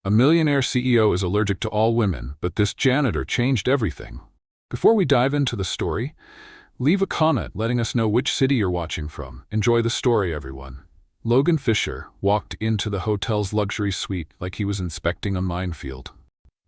A millionaire CEO is allergic to all women, but this janitor changed everything. Before we dive into the story, leave a comment letting us know which city you're watching from. Enjoy the story, everyone. Logan Fisher walked into the hotel's luxury suite like he was inspecting a minefield.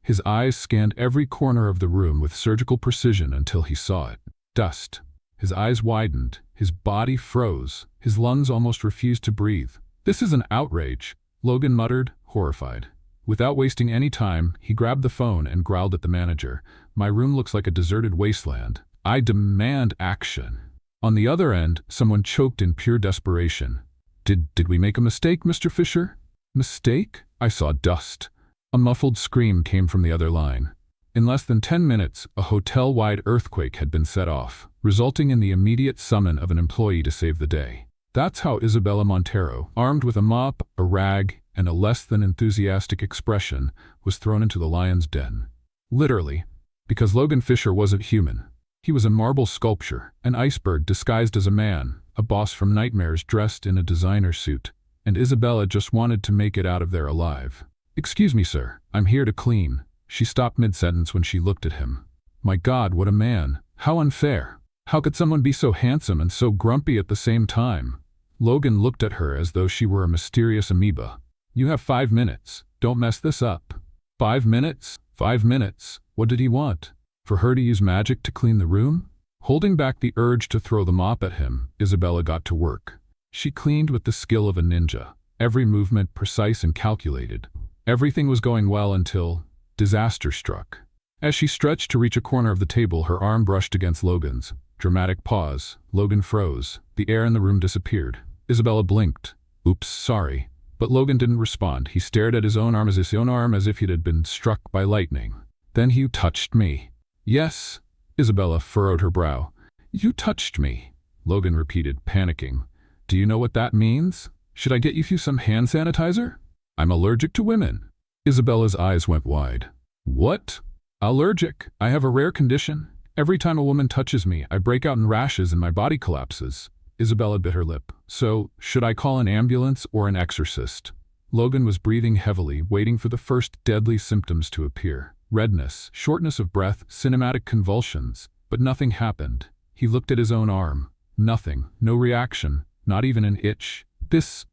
His eyes scanned every corner of the room with surgical precision until he saw it. Dust. His eyes widened, his body froze, his lungs almost refused to breathe. "This is an outrage," Logan muttered, horrified. Without wasting any time, he grabbed the phone and growled at the manager. "My room looks like a deserted wasteland. I demand action." On the other end, someone choked in pure desperation. Did we make a mistake, Mr. Fisher?" "Mistake?" I saw dust. A muffled scream came from the other line. In less than 10 minutes, a hotel-wide earthquake had been set off, resulting in the immediate summon of an employee to save the day. That's how Isabella Montero, armed with a mop, a rag, and a less than enthusiastic expression, was thrown into the lion's den. Literally, because Logan Fisher wasn't human. He was a marble sculpture, an iceberg disguised as a man, a boss from nightmares dressed in a designer suit, and Isabella just wanted to make it out of there alive. "Excuse me, sir, I'm here to clean." She stopped mid-sentence when she looked at him. My God, what a man. How unfair. How could someone be so handsome and so grumpy at the same time? Logan looked at her as though she were a mysterious amoeba. "You have 5 minutes. Don't mess this up." 5 minutes? 5 minutes. What did he want? For her to use magic to clean the room? Holding back the urge to throw the mop at him, Isabella got to work. She cleaned with the skill of a ninja, every movement precise and calculated. Everything was going well until disaster struck. As she stretched to reach a corner of the table, her arm brushed against Logan's. Dramatic pause. Logan froze. The air in the room disappeared. Isabella blinked. "Oops, sorry." But Logan didn't respond. He stared at his own arm as if it had been struck by lightning. "Then you touched me." "Yes." Isabella furrowed her brow. "You touched me," Logan repeated, panicking. "Do you know what that means? Should I get you some hand sanitizer?" "I'm allergic to women." Isabella's eyes went wide. "What?" "Allergic. I have a rare condition. Every time a woman touches me, I break out in rashes and my body collapses." Isabella bit her lip. "So, should I call an ambulance or an exorcist?" Logan was breathing heavily, waiting for the first deadly symptoms to appear. Redness, shortness of breath, cinematic convulsions. But nothing happened. He looked at his own arm. Nothing. No reaction. Not even an itch. This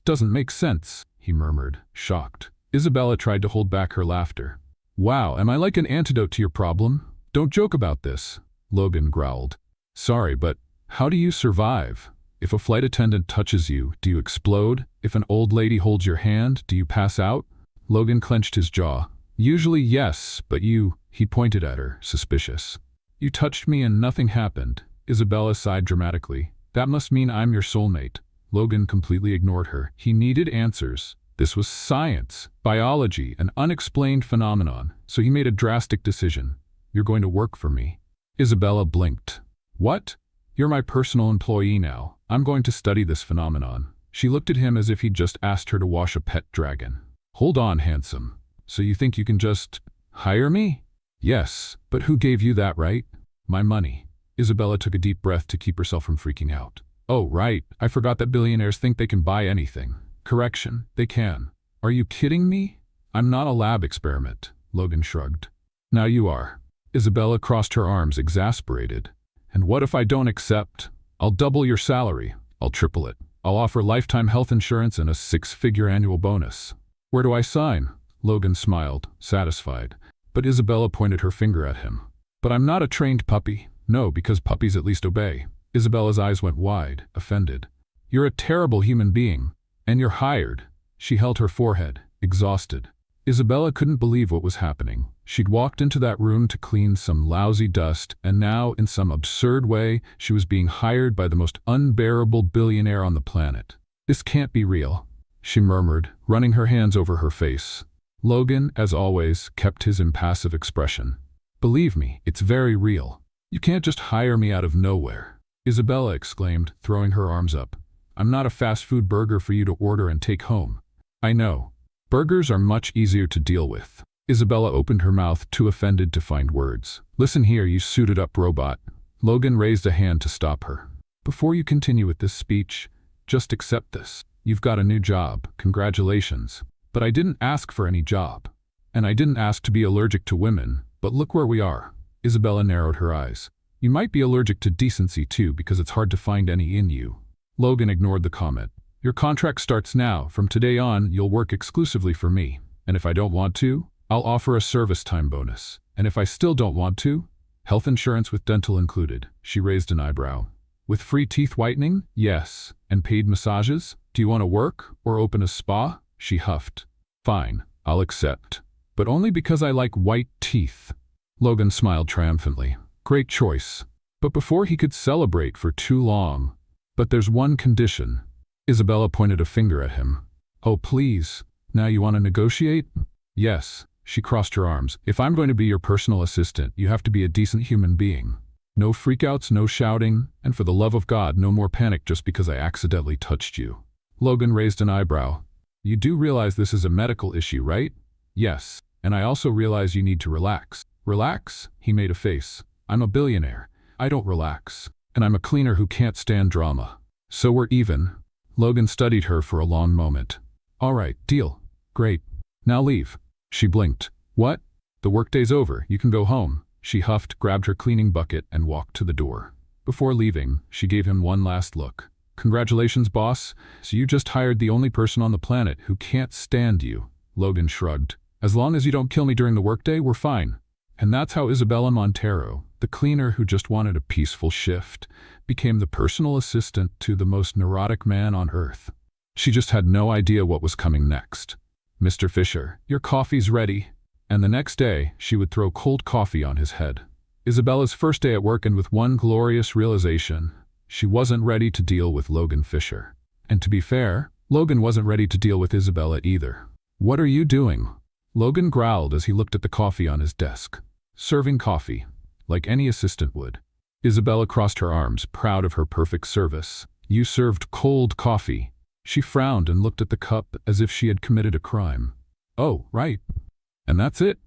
doesn't make sense," he murmured, shocked. Isabella tried to hold back her laughter. "Wow, am I like an antidote to your problem? Don't joke about this," Logan growled. "Sorry, but how do you survive? If a flight attendant touches you, do you explode? If an old lady holds your hand, do you pass out?" Logan clenched his jaw. "Usually yes, but you," he pointed at her, suspicious. "You touched me and nothing happened." Isabella sighed dramatically. "That must mean I'm your soulmate." Logan completely ignored her. He needed answers. This was science, biology, an unexplained phenomenon, so he made a drastic decision. "You're going to work for me." Isabella blinked. "What? You're my personal employee now. I'm going to study this phenomenon." She looked at him as if he'd just asked her to wash a pet dragon. "Hold on, handsome. So you think you can just hire me?" "Yes, but who gave you that right?" "My money." Isabella took a deep breath to keep herself from freaking out. "Oh, right. I forgot that billionaires think they can buy anything." "Correction, they can." "Are you kidding me?" "I'm not a lab experiment," Logan shrugged. "Now you are." Isabella crossed her arms, exasperated. "And what if I don't accept? I'll double your salary. I'll triple it. I'll offer lifetime health insurance and a 6-figure annual bonus." "Where do I sign?" Logan smiled, satisfied. But Isabella pointed her finger at him. "But I'm not a trained puppy." "No, because puppies at least obey." Isabella's eyes went wide, offended. "You're a terrible human being. And you're hired." She held her forehead, exhausted. Isabella couldn't believe what was happening. She'd walked into that room to clean some lousy dust, and now, in some absurd way, she was being hired by the most unbearable billionaire on the planet. "This can't be real," she murmured, running her hands over her face. Logan, as always, kept his impassive expression. "Believe me, it's very real. You can't just hire me out of nowhere." Isabella exclaimed, throwing her arms up. "I'm not a fast food burger for you to order and take home." "I know. Burgers are much easier to deal with." Isabella opened her mouth, too offended to find words. "Listen here, you suited-up robot." Logan raised a hand to stop her. "Before you continue with this speech, just accept this. You've got a new job. Congratulations." But I didn't ask for any job. And I didn't ask to be allergic to women, but look where we are. Isabella narrowed her eyes. You might be allergic to decency too because it's hard to find any in you. Logan ignored the comment. Your contract starts now. From today on, you'll work exclusively for me. And if I don't want to, I'll offer a service time bonus. And if I still don't want to, health insurance with dental included. She raised an eyebrow. With free teeth whitening? Yes. And paid massages? Do you want to work or open a spa? She huffed. Fine, I'll accept. But only because I like white teeth. Logan smiled triumphantly. Great choice. But before he could celebrate for too long. But there's one condition. Isabella pointed a finger at him. Oh, please. Now you want to negotiate? Yes. She crossed her arms. If I'm going to be your personal assistant, you have to be a decent human being. No freakouts, no shouting, and for the love of God, no more panic just because I accidentally touched you. Logan raised an eyebrow. You do realize this is a medical issue, right? Yes. And I also realize you need to relax. Relax? He made a face. I'm a billionaire. I don't relax. And I'm a cleaner who can't stand drama. So we're even. Logan studied her for a long moment. All right, deal. Great. Now leave. She blinked. What? The workday's over. You can go home. She huffed, grabbed her cleaning bucket, and walked to the door. Before leaving, she gave him one last look. Congratulations, boss. So you just hired the only person on the planet who can't stand you. Logan shrugged. As long as you don't kill me during the workday, we're fine. And that's how Isabella Montero, the cleaner who just wanted a peaceful shift, became the personal assistant to the most neurotic man on Earth. She just had no idea what was coming next. Mr. Fisher, your coffee's ready. And the next day, she would throw cold coffee on his head. Isabella's first day at work, and with one glorious realization, she wasn't ready to deal with Logan Fisher. And to be fair, Logan wasn't ready to deal with Isabella either. What are you doing? Logan growled as he looked at the coffee on his desk. Serving coffee, like any assistant would. Isabella crossed her arms, proud of her perfect service. You served cold coffee. She frowned and looked at the cup as if she had committed a crime. Oh, right. And that's it?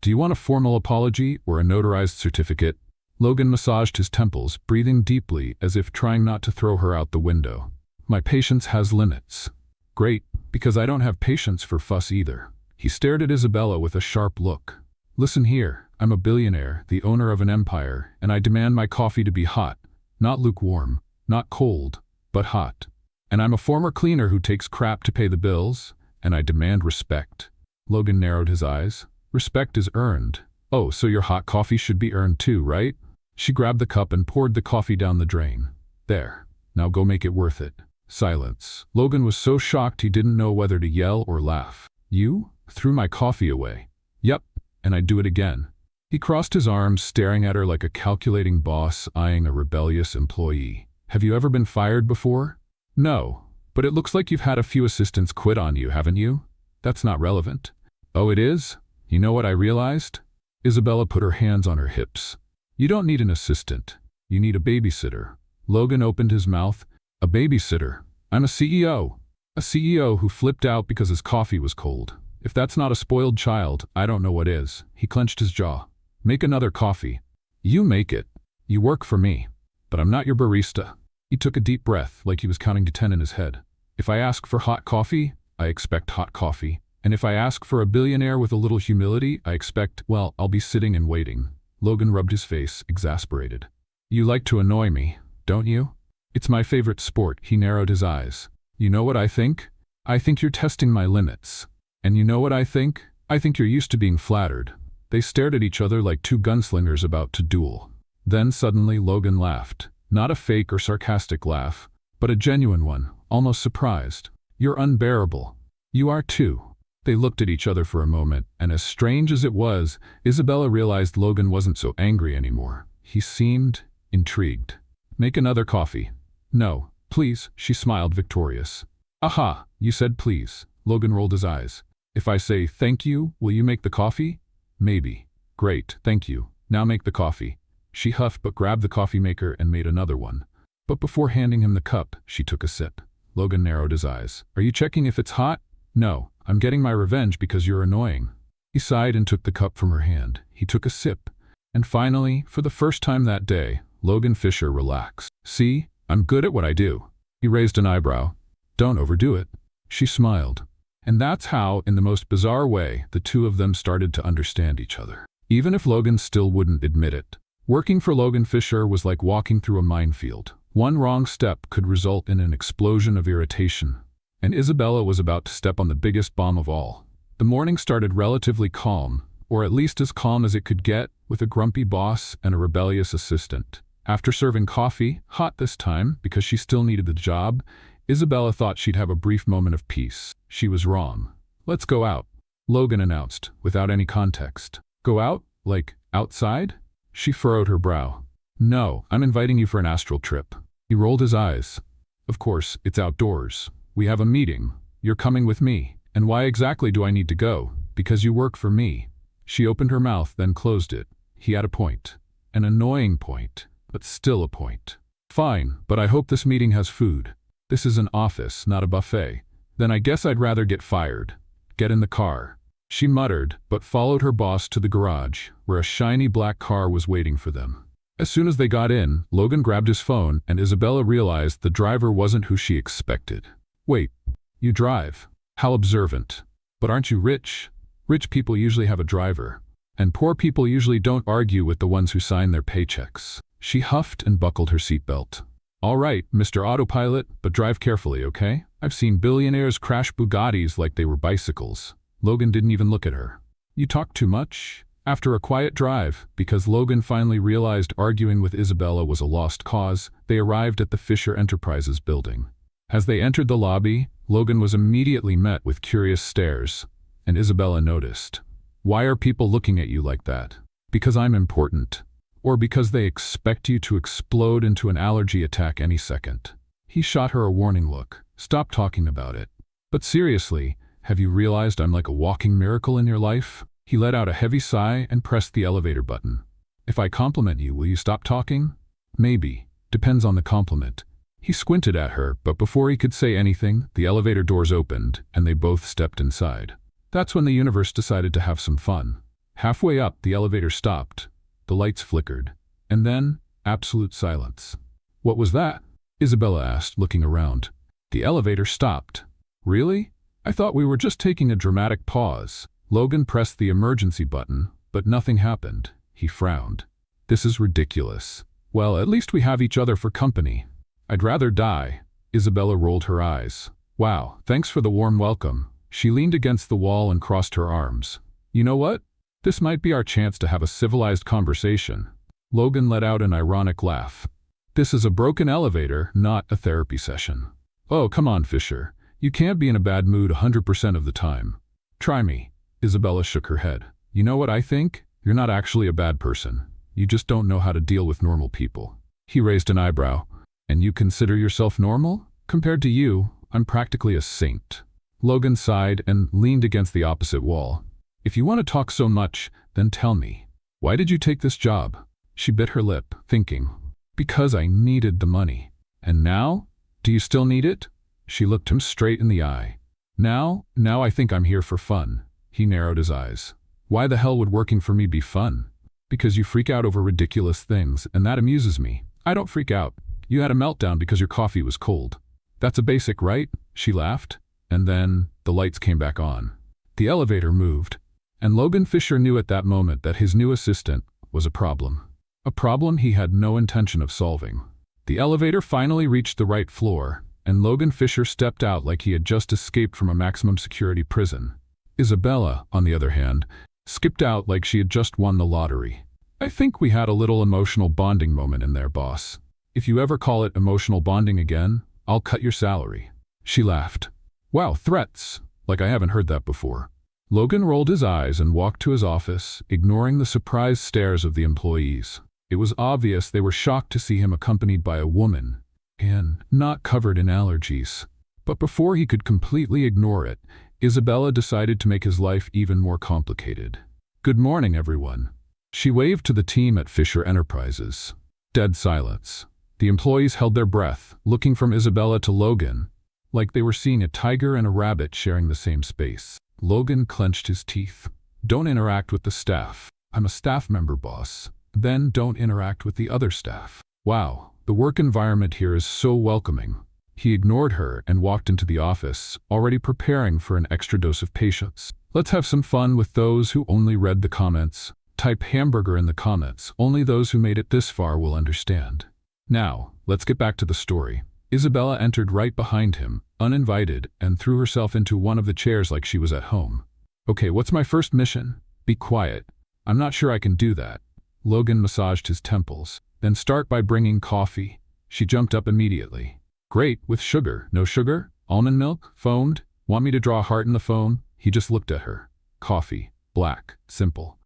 Do you want a formal apology or a notarized certificate? Logan massaged his temples, breathing deeply as if trying not to throw her out the window. My patience has limits. Great, because I don't have patience for fuss either. He stared at Isabella with a sharp look. Listen here, I'm a billionaire, the owner of an empire, and I demand my coffee to be hot, not lukewarm, not cold, but hot. And I'm a former cleaner who takes crap to pay the bills, and I demand respect. Logan narrowed his eyes. Respect is earned. Oh, so your hot coffee should be earned too, right? She grabbed the cup and poured the coffee down the drain. There. Now go make it worth it. Silence. Logan was so shocked he didn't know whether to yell or laugh. You? Threw my coffee away. Yep, and I'd do it again. He crossed his arms, staring at her like a calculating boss eyeing a rebellious employee. Have you ever been fired before? No, but it looks like you've had a few assistants quit on you, haven't you? That's not relevant. Oh, it is? You know what I realized? Isabella put her hands on her hips. You don't need an assistant. You need a babysitter. Logan opened his mouth. A babysitter? I'm a CEO. A CEO who flipped out because his coffee was cold. If that's not a spoiled child, I don't know what is. He clenched his jaw. Make another coffee. You make it. You work for me. But I'm not your barista. He took a deep breath, like he was counting to 10 in his head. If I ask for hot coffee, I expect hot coffee. And if I ask for a billionaire with a little humility, I expect, well, I'll be sitting and waiting. Logan rubbed his face, exasperated. You like to annoy me, don't you? It's my favorite sport. He narrowed his eyes. You know what I think? I think you're testing my limits. And you know what I think? I think you're used to being flattered. They stared at each other like two gunslingers about to duel. Then suddenly Logan laughed. Not a fake or sarcastic laugh, but a genuine one, almost surprised. You're unbearable. You are too. They looked at each other for a moment, and as strange as it was, Isabella realized Logan wasn't so angry anymore. He seemed intrigued. Make another coffee. No, please, she smiled, victorious. Aha, you said please. Logan rolled his eyes. If I say thank you, will you make the coffee? Maybe. Great, thank you. Now make the coffee. She huffed but grabbed the coffee maker and made another one. But before handing him the cup, she took a sip. Logan narrowed his eyes. Are you checking if it's hot? No, I'm getting my revenge because you're annoying. He sighed and took the cup from her hand. He took a sip. And finally, for the first time that day, Logan Fisher relaxed. See, I'm good at what I do. He raised an eyebrow. Don't overdo it. She smiled. And that's how, in the most bizarre way, the two of them started to understand each other. Even if Logan still wouldn't admit it. Working for Logan Fisher was like walking through a minefield. One wrong step could result in an explosion of irritation. And Isabella was about to step on the biggest bomb of all. The morning started relatively calm, or at least as calm as it could get, with a grumpy boss and a rebellious assistant. After serving coffee, hot this time, because she still needed the job, Isabella thought she'd have a brief moment of peace. She was wrong. "Let's go out," Logan announced, without any context. "Go out? Like, outside?" She furrowed her brow. "No, I'm inviting you for an astral trip." He rolled his eyes. "Of course, it's outdoors. We have a meeting. You're coming with me. And why exactly do I need to go? Because you work for me." She opened her mouth, then closed it. He had a point. An annoying point, but still a point. "Fine, but I hope this meeting has food. This is an office, not a buffet. Then I guess I'd rather get fired. Get in the car." She muttered, but followed her boss to the garage, where a shiny black car was waiting for them. As soon as they got in, Logan grabbed his phone, and Isabella realized the driver wasn't who she expected. "Wait, you drive? How observant. But aren't you rich? Rich people usually have a driver. And poor people usually don't argue with the ones who sign their paychecks." She huffed and buckled her seatbelt. "All right, Mr. Autopilot, but drive carefully, okay? I've seen billionaires crash Bugattis like they were bicycles." Logan didn't even look at her. "You talk too much?" After a quiet drive, because Logan finally realized arguing with Isabella was a lost cause, they arrived at the Fisher Enterprises building. As they entered the lobby, Logan was immediately met with curious stares, and Isabella noticed. "Why are people looking at you like that? Because I'm important. Or because they expect you to explode into an allergy attack any second." He shot her a warning look. "Stop talking about it. But seriously, have you realized I'm like a walking miracle in your life?" He let out a heavy sigh and pressed the elevator button. "If I compliment you, will you stop talking?" "Maybe. Depends on the compliment." He squinted at her, but before he could say anything, the elevator doors opened, and they both stepped inside. That's when the universe decided to have some fun. Halfway up, the elevator stopped. The lights flickered. And then, absolute silence. "What was that?" Isabella asked, looking around. The elevator stopped. "Really? I thought we were just taking a dramatic pause." Logan pressed the emergency button, but nothing happened. He frowned. "This is ridiculous." "Well, at least we have each other for company." "I'd rather die." Isabella rolled her eyes. "Wow, thanks for the warm welcome." She leaned against the wall and crossed her arms. "You know what? This might be our chance to have a civilized conversation." Logan let out an ironic laugh. "This is a broken elevator, not a therapy session." "Oh, come on, Fisher. You can't be in a bad mood 100% of the time." "Try me." Isabella shook her head. "You know what I think? You're not actually a bad person. You just don't know how to deal with normal people." He raised an eyebrow. "And you consider yourself normal? Compared to you, I'm practically a saint." Logan sighed and leaned against the opposite wall. "If you want to talk so much, then tell me. Why did you take this job?" She bit her lip, thinking. "Because I needed the money." "And now? Do you still need it?" She looked him straight in the eye. Now I think I'm here for fun." He narrowed his eyes. "Why the hell would working for me be fun?" "Because you freak out over ridiculous things, and that amuses me." "I don't freak out. You had a meltdown because your coffee was cold." "That's a basic, right?" She laughed. And then the lights came back on. The elevator moved, and Logan Fisher knew at that moment that his new assistant was a problem. A problem he had no intention of solving. The elevator finally reached the right floor, and Logan Fisher stepped out like he had just escaped from a maximum security prison. Isabella, on the other hand, skipped out like she had just won the lottery. "I think we had a little emotional bonding moment in there, boss. If you ever call it emotional bonding again, I'll cut your salary." She laughed. "Wow, threats. Like I haven't heard that before." Logan rolled his eyes and walked to his office, ignoring the surprised stares of the employees. It was obvious they were shocked to see him accompanied by a woman, and not covered in allergies. But before he could completely ignore it, Isabella decided to make his life even more complicated. "Good morning, everyone." She waved to the team at Fisher Enterprises. Dead silence. The employees held their breath, looking from Isabella to Logan, like they were seeing a tiger and a rabbit sharing the same space. Logan clenched his teeth. "Don't interact with the staff. I'm a staff member, boss." "Then don't interact with the other staff." "Wow, the work environment here is so welcoming." He ignored her and walked into the office, already preparing for an extra dose of patience. Let's have some fun with those who only read the comments. Type hamburger in the comments. Only those who made it this far will understand. Now, let's get back to the story. Isabella entered right behind him, uninvited, and threw herself into one of the chairs like she was at home. Okay, what's my first mission? Be quiet. I'm not sure I can do that. Logan massaged his temples. Then start by bringing coffee. She jumped up immediately. Great, with sugar. No sugar? Almond milk? Phoned? Want me to draw a heart in the phone? He just looked at her. Coffee. Black. Simple.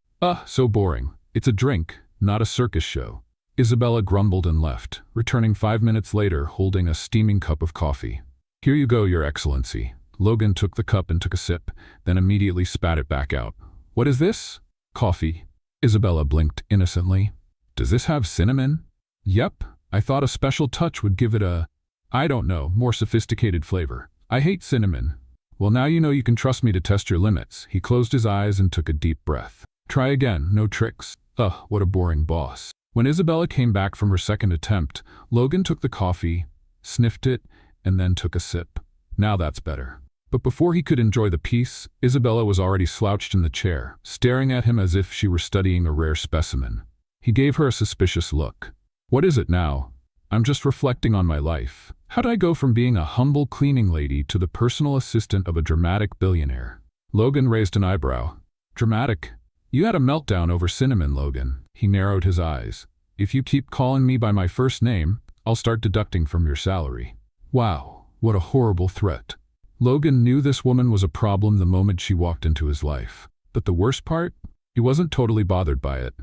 So boring. It's a drink, not a circus show. Isabella grumbled and left, returning 5 minutes later holding a steaming cup of coffee. Here you go, Your Excellency. Logan took the cup and took a sip, then immediately spat it back out. What is this? Coffee. Isabella blinked innocently. Does this have cinnamon? Yep. I thought a special touch would give it a, I don't know, more sophisticated flavor. I hate cinnamon. Well, now you know you can trust me to test your limits. He closed his eyes and took a deep breath. Try again, no tricks. What a boring boss. When Isabella came back from her second attempt, Logan took the coffee, sniffed it, and then took a sip. Now that's better. But before he could enjoy the piece, Isabella was already slouched in the chair, staring at him as if she were studying a rare specimen. He gave her a suspicious look. What is it now? I'm just reflecting on my life. How'd I go from being a humble cleaning lady to the personal assistant of a dramatic billionaire? Logan raised an eyebrow. Dramatic? You had a meltdown over cinnamon, Logan. He narrowed his eyes. If you keep calling me by my first name, I'll start deducting from your salary. Wow, what a horrible threat. Logan knew this woman was a problem the moment she walked into his life. But the worst part? He wasn't totally bothered by it.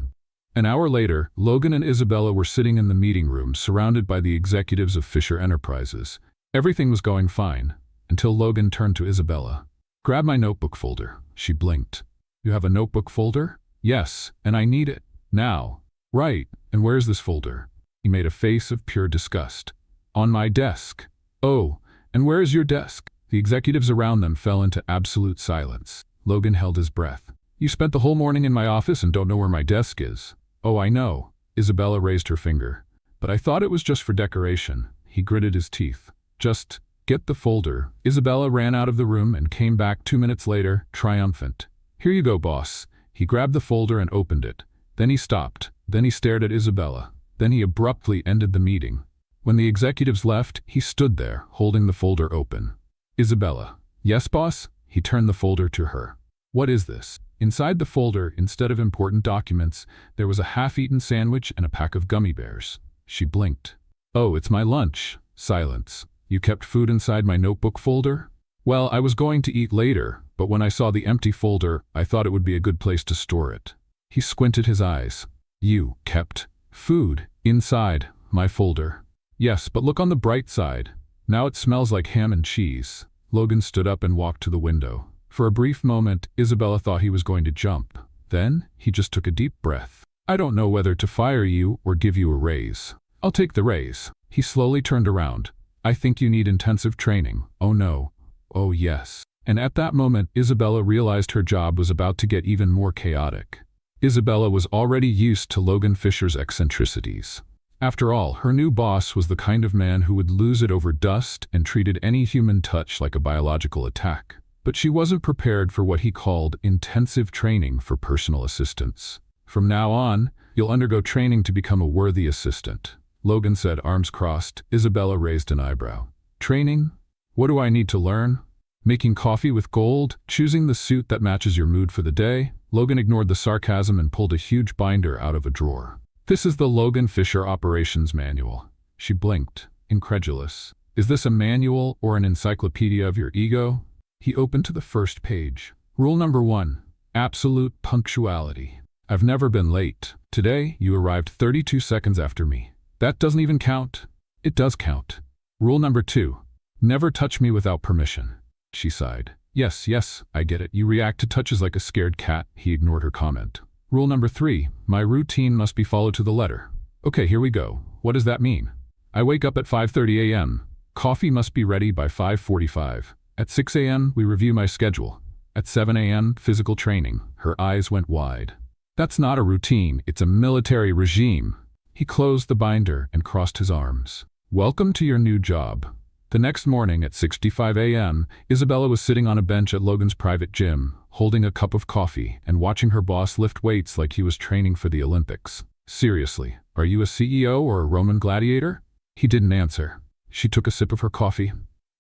An hour later, Logan and Isabella were sitting in the meeting room, surrounded by the executives of Fisher Enterprises. Everything was going fine, until Logan turned to Isabella. Grab my notebook folder. She blinked. You have a notebook folder? Yes, and I need it. Now. Right, and where's this folder? He made a face of pure disgust. On my desk. Oh, and where is your desk? The executives around them fell into absolute silence. Logan held his breath. You spent the whole morning in my office and don't know where my desk is. Oh, I know. Isabella raised her finger. But I thought it was just for decoration. He gritted his teeth. Just get the folder. Isabella ran out of the room and came back 2 minutes later, triumphant. Here you go, boss. He grabbed the folder and opened it. Then he stopped. Then he stared at Isabella. Then he abruptly ended the meeting. When the executives left, he stood there, holding the folder open. Isabella. Yes, boss? He turned the folder to her. What is this? Inside the folder, instead of important documents, there was a half-eaten sandwich and a pack of gummy bears. She blinked. Oh, it's my lunch. Silence. You kept food inside my notebook folder? Well, I was going to eat later, but when I saw the empty folder, I thought it would be a good place to store it. He squinted his eyes. You kept food inside my folder. Yes, but look on the bright side. Now it smells like ham and cheese. Logan stood up and walked to the window. For a brief moment, Isabella thought he was going to jump. Then, he just took a deep breath. I don't know whether to fire you or give you a raise. I'll take the raise. He slowly turned around. I think you need intensive training. Oh no. Oh yes. And at that moment, Isabella realized her job was about to get even more chaotic. Isabella was already used to Logan Fisher's eccentricities. After all, her new boss was the kind of man who would lose it over dust and treated any human touch like a biological attack. But she wasn't prepared for what he called intensive training for personal assistants. From now on, you'll undergo training to become a worthy assistant. Logan said, arms crossed. Isabella raised an eyebrow. Training? What do I need to learn? Making coffee with gold? Choosing the suit that matches your mood for the day? Logan ignored the sarcasm and pulled a huge binder out of a drawer. This is the Logan Fisher Operations Manual. She blinked, incredulous. Is this a manual or an encyclopedia of your ego? He opened to the first page. Rule number 1. Absolute punctuality. I've never been late. Today, you arrived 32 seconds after me. That doesn't even count. It does count. Rule number 2. Never touch me without permission. She sighed. Yes, I get it. You react to touches like a scared cat. He ignored her comment. Rule number 3. My routine must be followed to the letter. Okay, here we go. What does that mean? I wake up at 5:30 a.m. Coffee must be ready by 5:45. At 6 a.m., we review my schedule. At 7 a.m., physical training. Her eyes went wide. That's not a routine, it's a military regime. He closed the binder and crossed his arms. Welcome to your new job. The next morning at 6:55 a.m., Isabella was sitting on a bench at Logan's private gym, holding a cup of coffee and watching her boss lift weights like he was training for the Olympics. "Seriously, are you a CEO or a Roman gladiator?" He didn't answer. She took a sip of her coffee.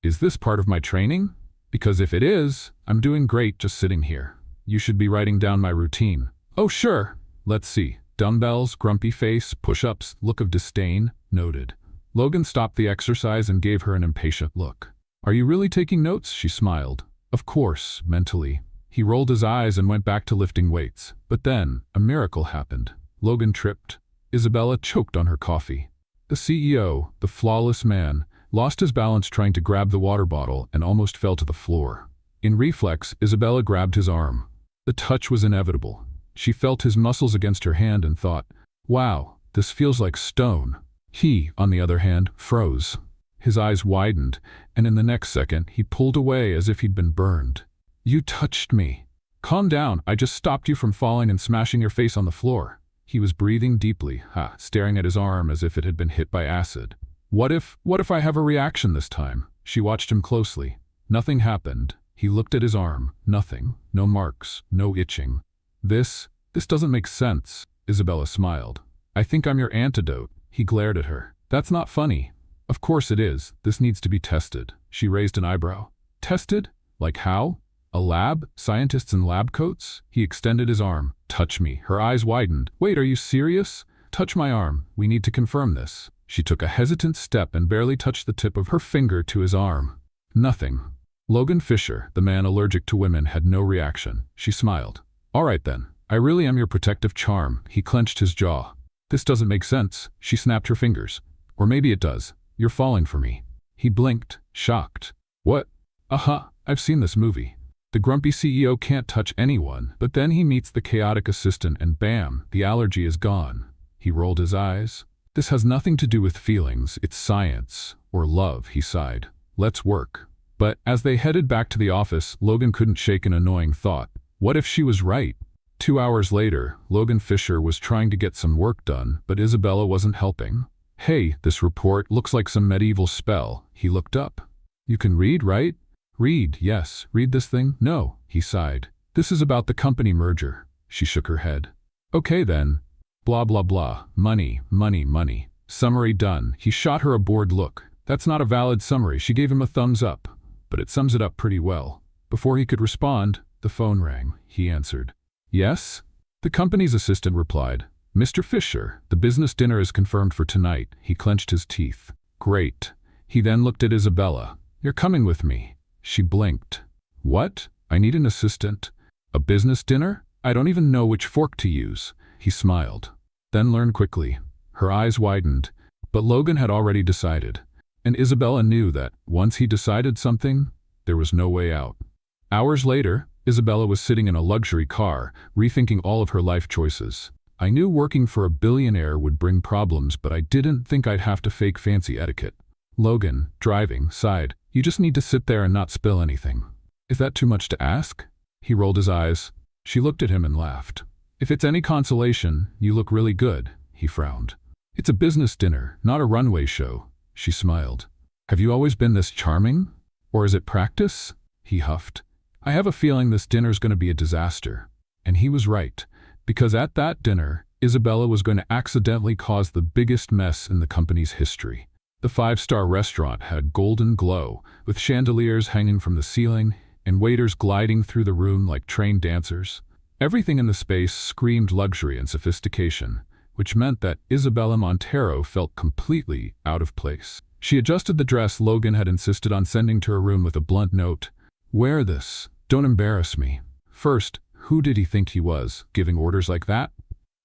"Is this part of my training? Because if it is, I'm doing great just sitting here. You should be writing down my routine." "Oh, sure. Let's see. Dumbbells, grumpy face, push-ups, look of disdain." "Noted." Logan stopped the exercise and gave her an impatient look. "Are you really taking notes?" She smiled. "Of course," mentally. He rolled his eyes and went back to lifting weights. But then, a miracle happened. Logan tripped. Isabella choked on her coffee. The CEO, the flawless man, lost his balance trying to grab the water bottle and almost fell to the floor. In reflex, Isabella grabbed his arm. The touch was inevitable. She felt his muscles against her hand and thought, "Wow, this feels like stone." He, on the other hand, froze. His eyes widened, and in the next second, he pulled away as if he'd been burned. "You touched me." "Calm down, I just stopped you from falling and smashing your face on the floor." He was breathing deeply, staring at his arm as if it had been hit by acid. What if I have a reaction this time?" She watched him closely. Nothing happened. He looked at his arm. Nothing. No marks. No itching. This doesn't make sense." Isabella smiled. "I think I'm your antidote." He glared at her. "That's not funny." "Of course it is. This needs to be tested." She raised an eyebrow. "Tested? Like how? A lab? Scientists in lab coats?" He extended his arm. "Touch me." Her eyes widened. "Wait, are you serious?" "Touch my arm. We need to confirm this." She took a hesitant step and barely touched the tip of her finger to his arm. Nothing. Logan Fisher, the man allergic to women, had no reaction. She smiled. "All right then. I really am your protective charm." He clenched his jaw. "This doesn't make sense." She snapped her fingers. "Or maybe it does. You're falling for me." He blinked, shocked. "What?" I've seen this movie. The grumpy CEO can't touch anyone, but then he meets the chaotic assistant and bam, the allergy is gone." He rolled his eyes. "This has nothing to do with feelings, it's science. Or love," he sighed. "Let's work." But as they headed back to the office, Logan couldn't shake an annoying thought. What if she was right? 2 hours later, Logan Fisher was trying to get some work done, but Isabella wasn't helping. "Hey, this report looks like some medieval spell." He looked up. "You can read, right?" "Read, yes. Read this thing?" "No," he sighed. "This is about the company merger." She shook her head. "Okay then. Blah blah blah. Money, money, money. Summary done." He shot her a bored look. "That's not a valid summary." She gave him a thumbs up. "But it sums it up pretty well." Before he could respond, the phone rang. He answered. "Yes?" The company's assistant replied. "Mr. Fisher, the business dinner is confirmed for tonight." He clenched his teeth. "Great." He then looked at Isabella. "You're coming with me." She blinked. "What? I need an assistant? A business dinner? I don't even know which fork to use." He smiled. Then learned quickly. Her eyes widened. But Logan had already decided. And Isabella knew that, once he decided something, there was no way out. Hours later, Isabella was sitting in a luxury car, rethinking all of her life choices. "I knew working for a billionaire would bring problems, but I didn't think I'd have to fake fancy etiquette." Logan, driving, sighed. "You just need to sit there and not spill anything." "Is that too much to ask?" He rolled his eyes. She looked at him and laughed. "If it's any consolation, you look really good." He frowned. "It's a business dinner, not a runway show." She smiled. "Have you always been this charming? Or is it practice?" He huffed. "I have a feeling this dinner's going to be a disaster." And he was right, because at that dinner, Isabella was going to accidentally cause the biggest mess in the company's history. The 5-star restaurant had a golden glow, with chandeliers hanging from the ceiling and waiters gliding through the room like trained dancers. Everything in the space screamed luxury and sophistication, which meant that Isabella Montero felt completely out of place. She adjusted the dress Logan had insisted on sending to her room with a blunt note. "Wear this. Don't embarrass me." First, who did he think he was, giving orders like that?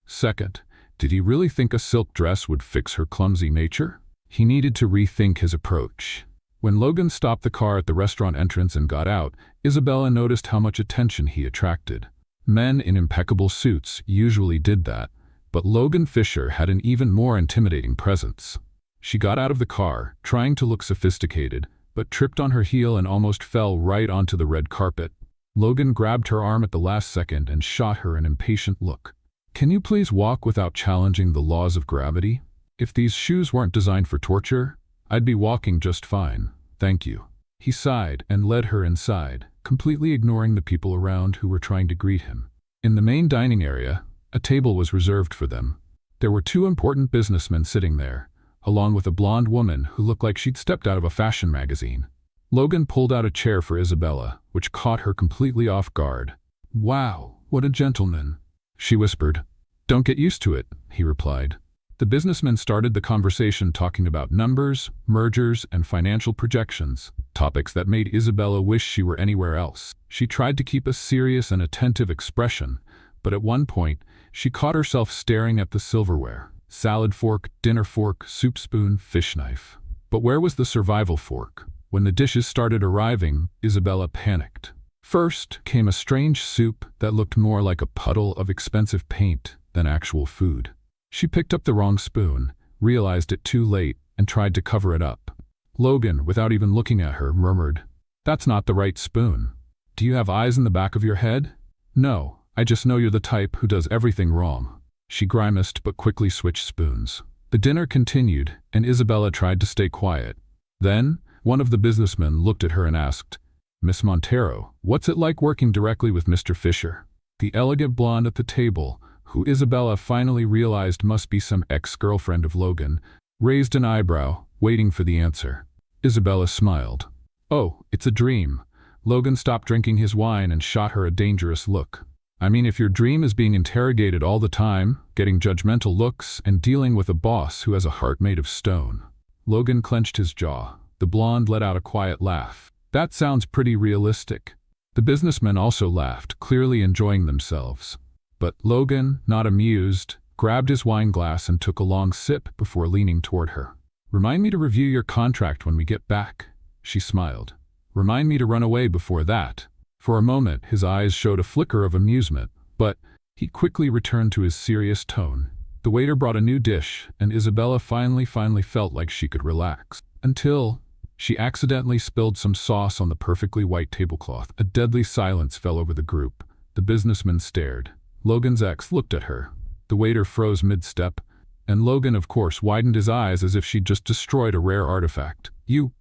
Second, did he really think a silk dress would fix her clumsy nature? He needed to rethink his approach. When Logan stopped the car at the restaurant entrance and got out, Isabella noticed how much attention he attracted. Men in impeccable suits usually did that, but Logan Fisher had an even more intimidating presence. She got out of the car, trying to look sophisticated, but tripped on her heel and almost fell right onto the red carpet. Logan grabbed her arm at the last second and shot her an impatient look. "Can you please walk without challenging the laws of gravity? If these shoes weren't designed for torture, I'd be walking just fine." Thank you. He sighed and led her inside, completely ignoring the people around who were trying to greet him. In the main dining area, a table was reserved for them. There were two important businessmen sitting there, along with a blonde woman who looked like she'd stepped out of a fashion magazine. Logan pulled out a chair for Isabella, which caught her completely off guard. "Wow, what a gentleman," she whispered. "Don't get used to it," he replied. The businessmen started the conversation talking about numbers, mergers, and financial projections, topics that made Isabella wish she were anywhere else. She tried to keep a serious and attentive expression, but at one point, she caught herself staring at the silverware. Salad fork, dinner fork, soup spoon, fish knife. But where was the survival fork? When the dishes started arriving, Isabella panicked. First came a strange soup that looked more like a puddle of expensive paint than actual food. She picked up the wrong spoon, realized it too late, and tried to cover it up. Logan, without even looking at her, murmured, "That's not the right spoon. Do you have eyes in the back of your head?" "No, I just know you're the type who does everything wrong." She grimaced but quickly switched spoons. The dinner continued, and Isabella tried to stay quiet. Then, one of the businessmen looked at her and asked, "Miss Montero, what's it like working directly with Mr. Fisher?" The elegant blonde at the table, who Isabella finally realized must be some ex-girlfriend of Logan, raised an eyebrow, waiting for the answer. Isabella smiled. "Oh, it's a dream." Logan stopped drinking his wine and shot her a dangerous look. "I mean, if your dream is being interrogated all the time, getting judgmental looks, and dealing with a boss who has a heart made of stone." Logan clenched his jaw. The blonde let out a quiet laugh. "That sounds pretty realistic." The businessmen also laughed, clearly enjoying themselves. But Logan, not amused, grabbed his wine glass and took a long sip before leaning toward her. "Remind me to review your contract when we get back," she smiled. "Remind me to run away before that." For a moment, his eyes showed a flicker of amusement, but he quickly returned to his serious tone. The waiter brought a new dish, and Isabella finally felt like she could relax. Until she accidentally spilled some sauce on the perfectly white tablecloth. A deadly silence fell over the group. The businessman stared. Logan's ex looked at her. The waiter froze mid-step, and Logan, of course, widened his eyes as if she'd just destroyed a rare artifact.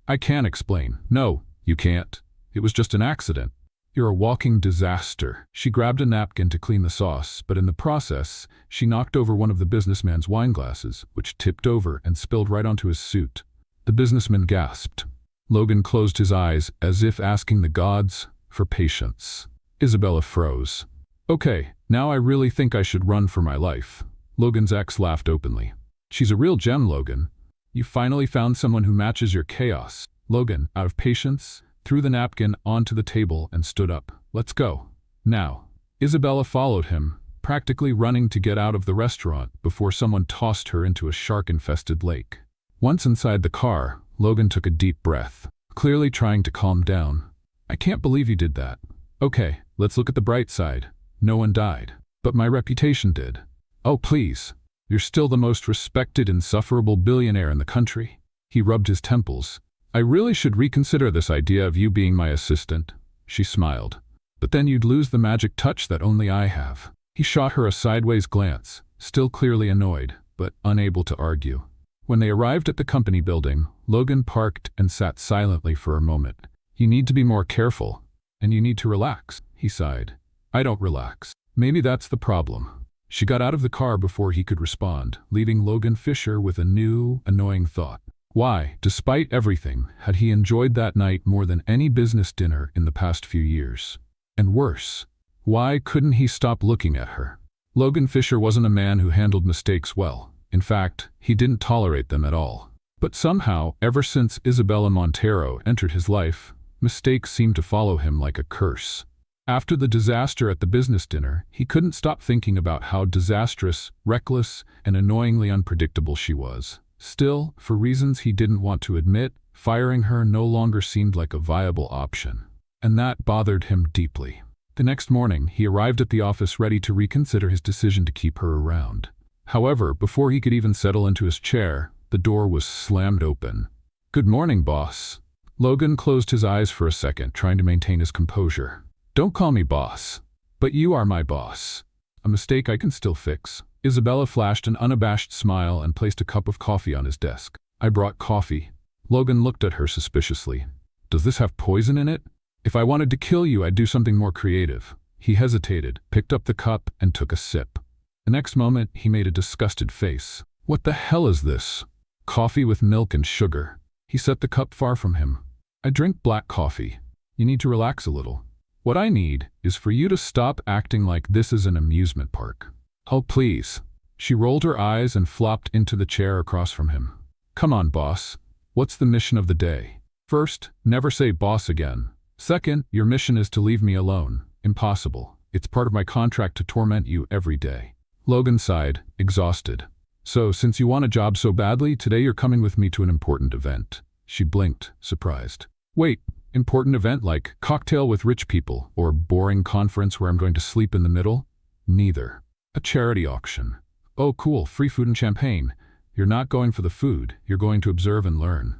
I can't explain." "No, you can't. It was just an accident." "You're a walking disaster." She grabbed a napkin to clean the sauce, but in the process, she knocked over one of the businessman's wine glasses, which tipped over and spilled right onto his suit. The businessman gasped. Logan closed his eyes, as if asking the gods for patience. Isabella froze. "Okay, now I really think I should run for my life." Logan's ex laughed openly. "She's a real gem, Logan. You finally found someone who matches your chaos." Logan, out of patience, threw the napkin onto the table and stood up. "Let's go. Now." Isabella followed him, practically running to get out of the restaurant before someone tossed her into a shark-infested lake. Once inside the car, Logan took a deep breath, clearly trying to calm down. "I can't believe you did that. Okay, let's look at the bright side. No one died. But my reputation did." "Oh, please. You're still the most respected, insufferable billionaire in the country." He rubbed his temples. "I really should reconsider this idea of you being my assistant." She smiled. "But then you'd lose the magic touch that only I have." He shot her a sideways glance, still clearly annoyed, but unable to argue. When they arrived at the company building, Logan parked and sat silently for a moment. "You need to be more careful, and you need to relax," he sighed. "I don't relax." Maybe that's the problem. She got out of the car before he could respond, leaving Logan Fisher with a new, annoying thought. Why, despite everything, had he enjoyed that night more than any business dinner in the past few years? And worse, why couldn't he stop looking at her? Logan Fisher wasn't a man who handled mistakes well. In fact, he didn't tolerate them at all. But somehow, ever since Isabella Montero entered his life, mistakes seemed to follow him like a curse. After the disaster at the business dinner, he couldn't stop thinking about how disastrous, reckless, and annoyingly unpredictable she was. Still, for reasons he didn't want to admit, firing her no longer seemed like a viable option. And that bothered him deeply. The next morning, he arrived at the office ready to reconsider his decision to keep her around. However, before he could even settle into his chair, the door was slammed open. "Good morning, boss." Logan closed his eyes for a second, trying to maintain his composure. "Don't call me boss. But you are my boss. A mistake I can still fix." Isabella flashed an unabashed smile and placed a cup of coffee on his desk. "I brought coffee." Logan looked at her suspiciously. Does this have poison in it? If I wanted to kill you, I'd do something more creative. He hesitated, picked up the cup, and took a sip. The next moment, he made a disgusted face. What the hell is this? Coffee with milk and sugar. He set the cup far from him. I drink black coffee. You need to relax a little. What I need is for you to stop acting like this is an amusement park. Oh, please. She rolled her eyes and flopped into the chair across from him. Come on, boss. What's the mission of the day? First, never say boss again. Second, your mission is to leave me alone. Impossible. It's part of my contract to torment you every day. Logan sighed, exhausted. So, since you want a job so badly, today you're coming with me to an important event. She blinked, surprised. Wait, important event like cocktail with rich people or boring conference where I'm going to sleep in the middle? Neither. A charity auction. Oh, cool, free food and champagne. You're not going for the food, you're going to observe and learn.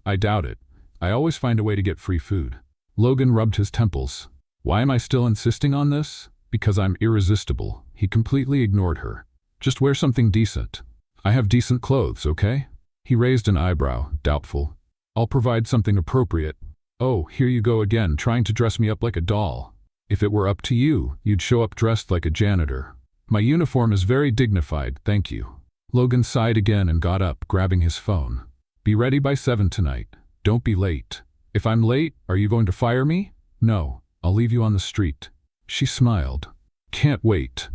I doubt it. I always find a way to get free food. Logan rubbed his temples. Why am I still insisting on this? Because I'm irresistible. He completely ignored her. Just wear something decent. I have decent clothes, okay? He raised an eyebrow, doubtful. I'll provide something appropriate. Oh, here you go again, trying to dress me up like a doll. If it were up to you, you'd show up dressed like a janitor. My uniform is very dignified, thank you. Logan sighed again and got up, grabbing his phone. Be ready by 7 tonight. Don't be late. If I'm late, are you going to fire me? No, I'll leave you on the street. She smiled. Can't wait.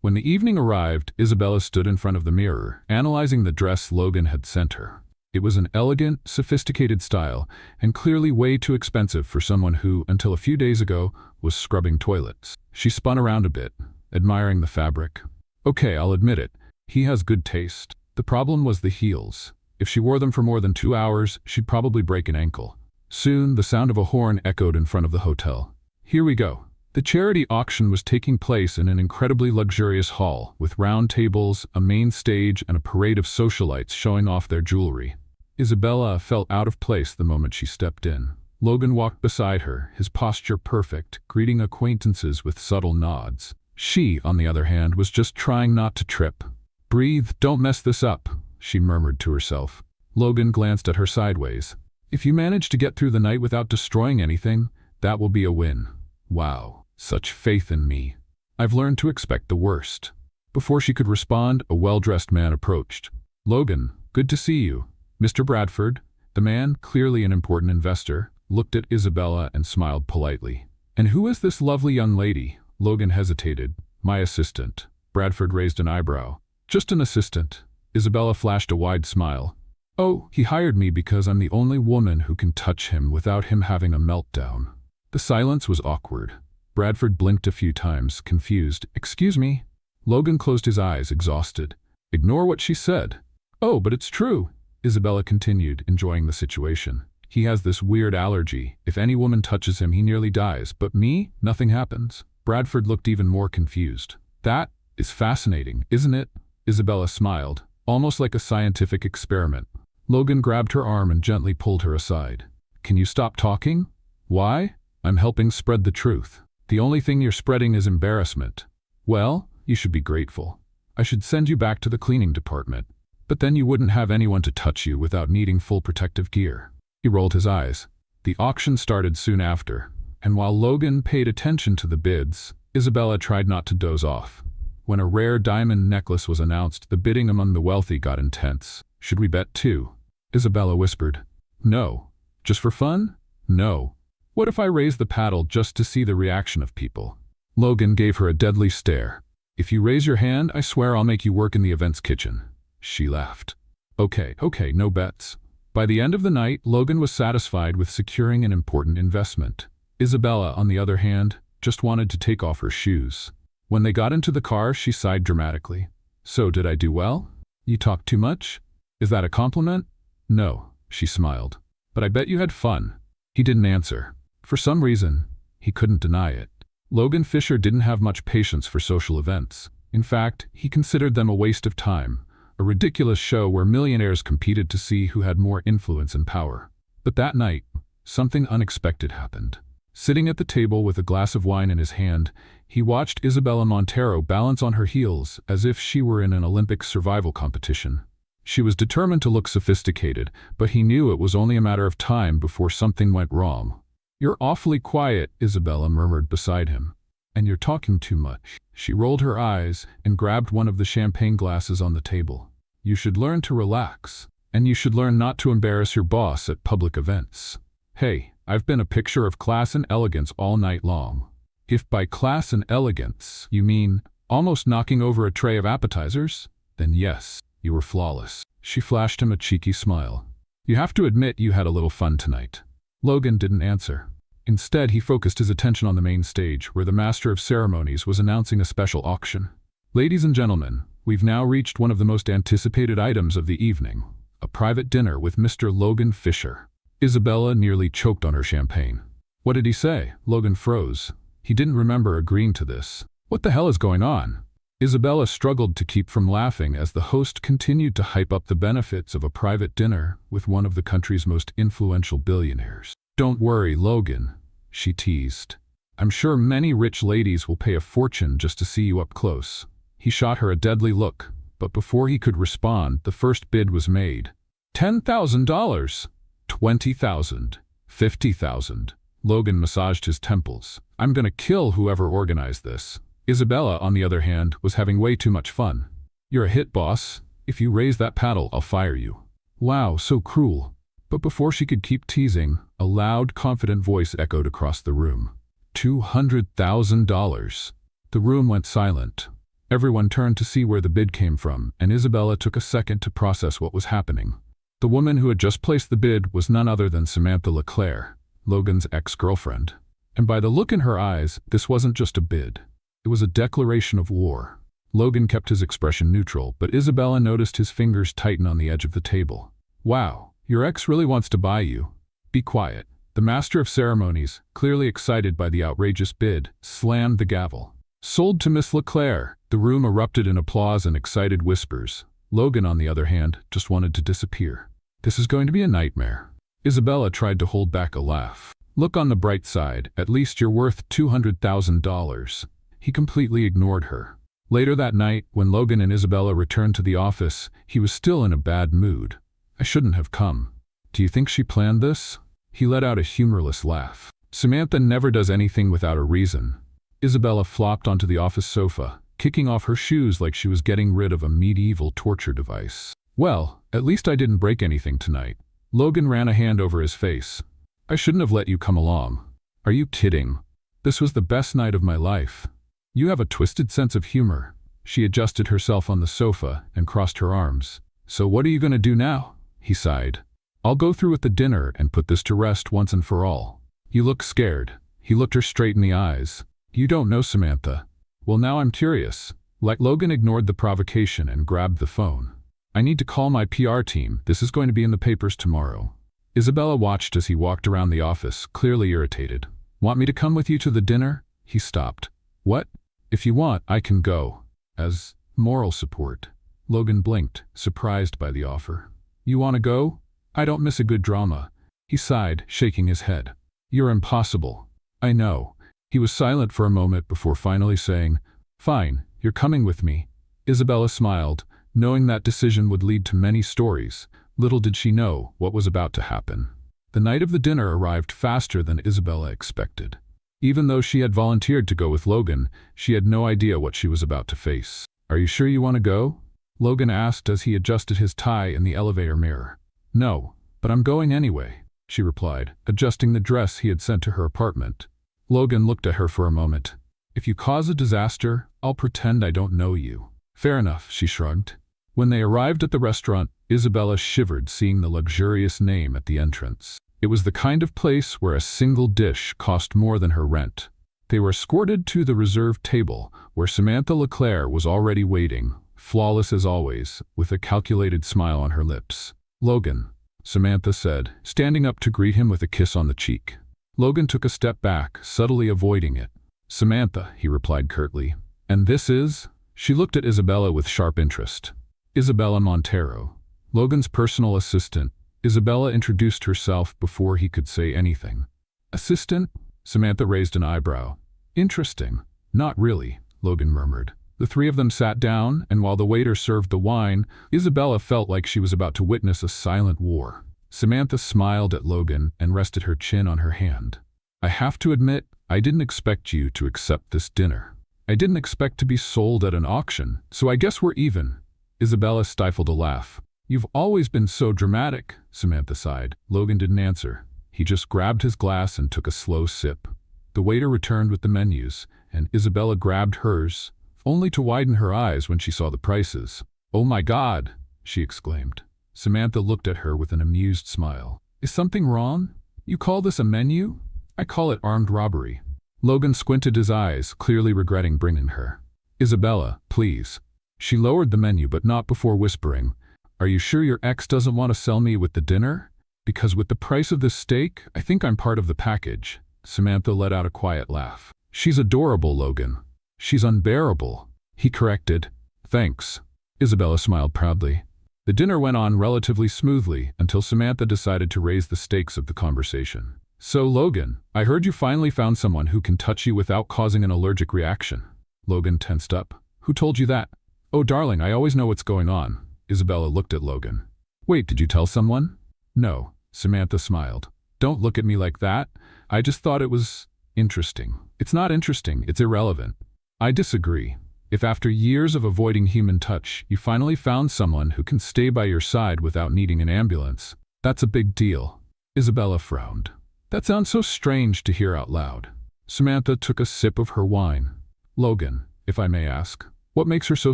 When the evening arrived, Isabella stood in front of the mirror, analyzing the dress Logan had sent her. It was an elegant, sophisticated style, and clearly way too expensive for someone who, until a few days ago, was scrubbing toilets. She spun around a bit, admiring the fabric. Okay, I'll admit it. He has good taste. The problem was the heels. If she wore them for more than 2 hours, she'd probably break an ankle. Soon, the sound of a horn echoed in front of the hotel. Here we go. The charity auction was taking place in an incredibly luxurious hall, with round tables, a main stage, and a parade of socialites showing off their jewelry. Isabella felt out of place the moment she stepped in. Logan walked beside her, his posture perfect, greeting acquaintances with subtle nods. She, on the other hand, was just trying not to trip. Breathe, don't mess this up, she murmured to herself. Logan glanced at her sideways. If you manage to get through the night without destroying anything, that will be a win. Wow. Such faith in me. I've learned to expect the worst. Before she could respond, a well-dressed man approached. Logan, good to see you. Mr. Bradford, the man, clearly an important investor, looked at Isabella and smiled politely. And who is this lovely young lady? Logan hesitated. My assistant. Bradford raised an eyebrow. Just an assistant. Isabella flashed a wide smile. Oh, he hired me because I'm the only woman who can touch him without him having a meltdown. The silence was awkward. Bradford blinked a few times, confused. Excuse me? Logan closed his eyes, exhausted. Ignore what she said. Oh, but it's true, Isabella continued, enjoying the situation. He has this weird allergy. If any woman touches him, he nearly dies. But me? Nothing happens. Bradford looked even more confused. That is fascinating, isn't it? Isabella smiled, almost like a scientific experiment. Logan grabbed her arm and gently pulled her aside. Can you stop talking? Why? I'm helping spread the truth. The only thing you're spreading is embarrassment. Well, you should be grateful. I should send you back to the cleaning department. But then you wouldn't have anyone to touch you without needing full protective gear. He rolled his eyes. The auction started soon after, and while Logan paid attention to the bids, Isabella tried not to doze off. When a rare diamond necklace was announced, the bidding among the wealthy got intense. Should we bet too? Isabella whispered. No. Just for fun? No. What if I raise the paddle just to see the reaction of people? Logan gave her a deadly stare. If you raise your hand, I swear I'll make you work in the event's kitchen. She laughed. Okay, no bets. By the end of the night, Logan was satisfied with securing an important investment. Isabella, on the other hand, just wanted to take off her shoes. When they got into the car, she sighed dramatically. So, did I do well? You talked too much? Is that a compliment? No, she smiled. But I bet you had fun. He didn't answer. For some reason, he couldn't deny it. Logan Fisher didn't have much patience for social events. In fact, he considered them a waste of time, a ridiculous show where millionaires competed to see who had more influence and power. But that night, something unexpected happened. Sitting at the table with a glass of wine in his hand, he watched Isabella Montero balance on her heels as if she were in an Olympic survival competition. She was determined to look sophisticated, but he knew it was only a matter of time before something went wrong. "You're awfully quiet," Isabella murmured beside him. "And you're talking too much." She rolled her eyes and grabbed one of the champagne glasses on the table. "You should learn to relax. And you should learn not to embarrass your boss at public events. Hey, I've been a picture of class and elegance all night long. If by class and elegance you mean almost knocking over a tray of appetizers, then yes, you were flawless." She flashed him a cheeky smile. "You have to admit you had a little fun tonight." Logan didn't answer. Instead, he focused his attention on the main stage, where the master of ceremonies was announcing a special auction. "Ladies and gentlemen, we've now reached one of the most anticipated items of the evening. A private dinner with Mr. Logan Fisher." Isabella nearly choked on her champagne. "What did he say?" Logan froze. He didn't remember agreeing to this. "What the hell is going on?" Isabella struggled to keep from laughing as the host continued to hype up the benefits of a private dinner with one of the country's most influential billionaires. "Don't worry, Logan," she teased. "I'm sure many rich ladies will pay a fortune just to see you up close." He shot her a deadly look, but before he could respond, the first bid was made. $10,000. $20,000. $50,000. Logan massaged his temples. "I'm gonna kill whoever organized this." Isabella, on the other hand, was having way too much fun. "You're a hit, boss. If you raise that paddle, I'll fire you." Wow, so cruel. But before she could keep teasing, a loud, confident voice echoed across the room. $200,000. The room went silent. Everyone turned to see where the bid came from, and Isabella took a second to process what was happening. The woman who had just placed the bid was none other than Samantha LeClaire, Logan's ex-girlfriend. And by the look in her eyes, this wasn't just a bid. It was a declaration of war. Logan kept his expression neutral, but Isabella noticed his fingers tighten on the edge of the table. "Wow, your ex really wants to buy you." "Be quiet." The master of ceremonies, clearly excited by the outrageous bid, slammed the gavel. "Sold to Miss LeClaire." The room erupted in applause and excited whispers. Logan, on the other hand, just wanted to disappear. "This is going to be a nightmare." Isabella tried to hold back a laugh. "Look on the bright side, at least you're worth $200,000. He completely ignored her. Later that night, when Logan and Isabella returned to the office, he was still in a bad mood. "I shouldn't have come." "Do you think she planned this?" He let out a humorless laugh. "Samantha never does anything without a reason." Isabella flopped onto the office sofa, kicking off her shoes like she was getting rid of a medieval torture device. "Well, at least I didn't break anything tonight." Logan ran a hand over his face. "I shouldn't have let you come along." "Are you kidding? This was the best night of my life." "You have a twisted sense of humor." She adjusted herself on the sofa and crossed her arms. "So what are you going to do now?" He sighed. "I'll go through with the dinner and put this to rest once and for all." "You look scared." He looked her straight in the eyes. "You don't know Samantha." "Well, now I'm curious." Logan ignored the provocation and grabbed the phone. "I need to call my PR team. This is going to be in the papers tomorrow." Isabella watched as he walked around the office, clearly irritated. "Want me to come with you to the dinner?" He stopped. "What?" "If you want, I can go. As moral support." Logan blinked, surprised by the offer. "You want to go?" "I don't miss a good drama." He sighed, shaking his head. "You're impossible." "I know." He was silent for a moment before finally saying, "Fine, you're coming with me." Isabella smiled, knowing that decision would lead to many stories. Little did she know what was about to happen. The night of the dinner arrived faster than Isabella expected. Even though she had volunteered to go with Logan, she had no idea what she was about to face. "Are you sure you want to go?" Logan asked as he adjusted his tie in the elevator mirror. "No, but I'm going anyway," she replied, adjusting the dress he had sent to her apartment. Logan looked at her for a moment. "If you cause a disaster, I'll pretend I don't know you." "Fair enough," she shrugged. When they arrived at the restaurant, Isabella shivered seeing the luxurious name at the entrance. It was the kind of place where a single dish cost more than her rent. They were escorted to the reserved table, where Samantha LeClaire was already waiting, flawless as always, with a calculated smile on her lips. "Logan," Samantha said, standing up to greet him with a kiss on the cheek. Logan took a step back, subtly avoiding it. "Samantha," he replied curtly. "And this is?" She looked at Isabella with sharp interest. "Isabella Montero, Logan's personal assistant." Isabella introduced herself before he could say anything. "Assistant?" Samantha raised an eyebrow. "Interesting." "Not really," Logan murmured. The three of them sat down, and while the waiter served the wine, Isabella felt like she was about to witness a silent war. Samantha smiled at Logan and rested her chin on her hand. I have to admit, I didn't expect you to accept this dinner. I didn't expect to be sold at an auction, so I guess we're even. Isabella stifled a laugh. You've always been so dramatic, Samantha sighed. Logan didn't answer. He just grabbed his glass and took a slow sip. The waiter returned with the menus, and Isabella grabbed hers, only to widen her eyes when she saw the prices. Oh my God, she exclaimed. Samantha looked at her with an amused smile. Is something wrong? You call this a menu? I call it armed robbery. Logan squinted his eyes, clearly regretting bringing her. Isabella, please. She lowered the menu, but not before whispering, Are you sure your ex doesn't want to sell me with the dinner? Because with the price of this steak, I think I'm part of the package. Samantha let out a quiet laugh. She's adorable, Logan. She's unbearable. He corrected. Thanks. Isabella smiled proudly. The dinner went on relatively smoothly until Samantha decided to raise the stakes of the conversation. So, Logan, I heard you finally found someone who can touch you without causing an allergic reaction. Logan tensed up. Who told you that? Oh, darling, I always know what's going on. Isabella looked at Logan. Wait, did you tell someone? No, Samantha smiled. Don't look at me like that. I just thought it was interesting. It's not interesting, it's irrelevant. I disagree. If after years of avoiding human touch, you finally found someone who can stay by your side without needing an ambulance, that's a big deal. Isabella frowned. That sounds so strange to hear out loud. Samantha took a sip of her wine. Logan, if I may ask, what makes her so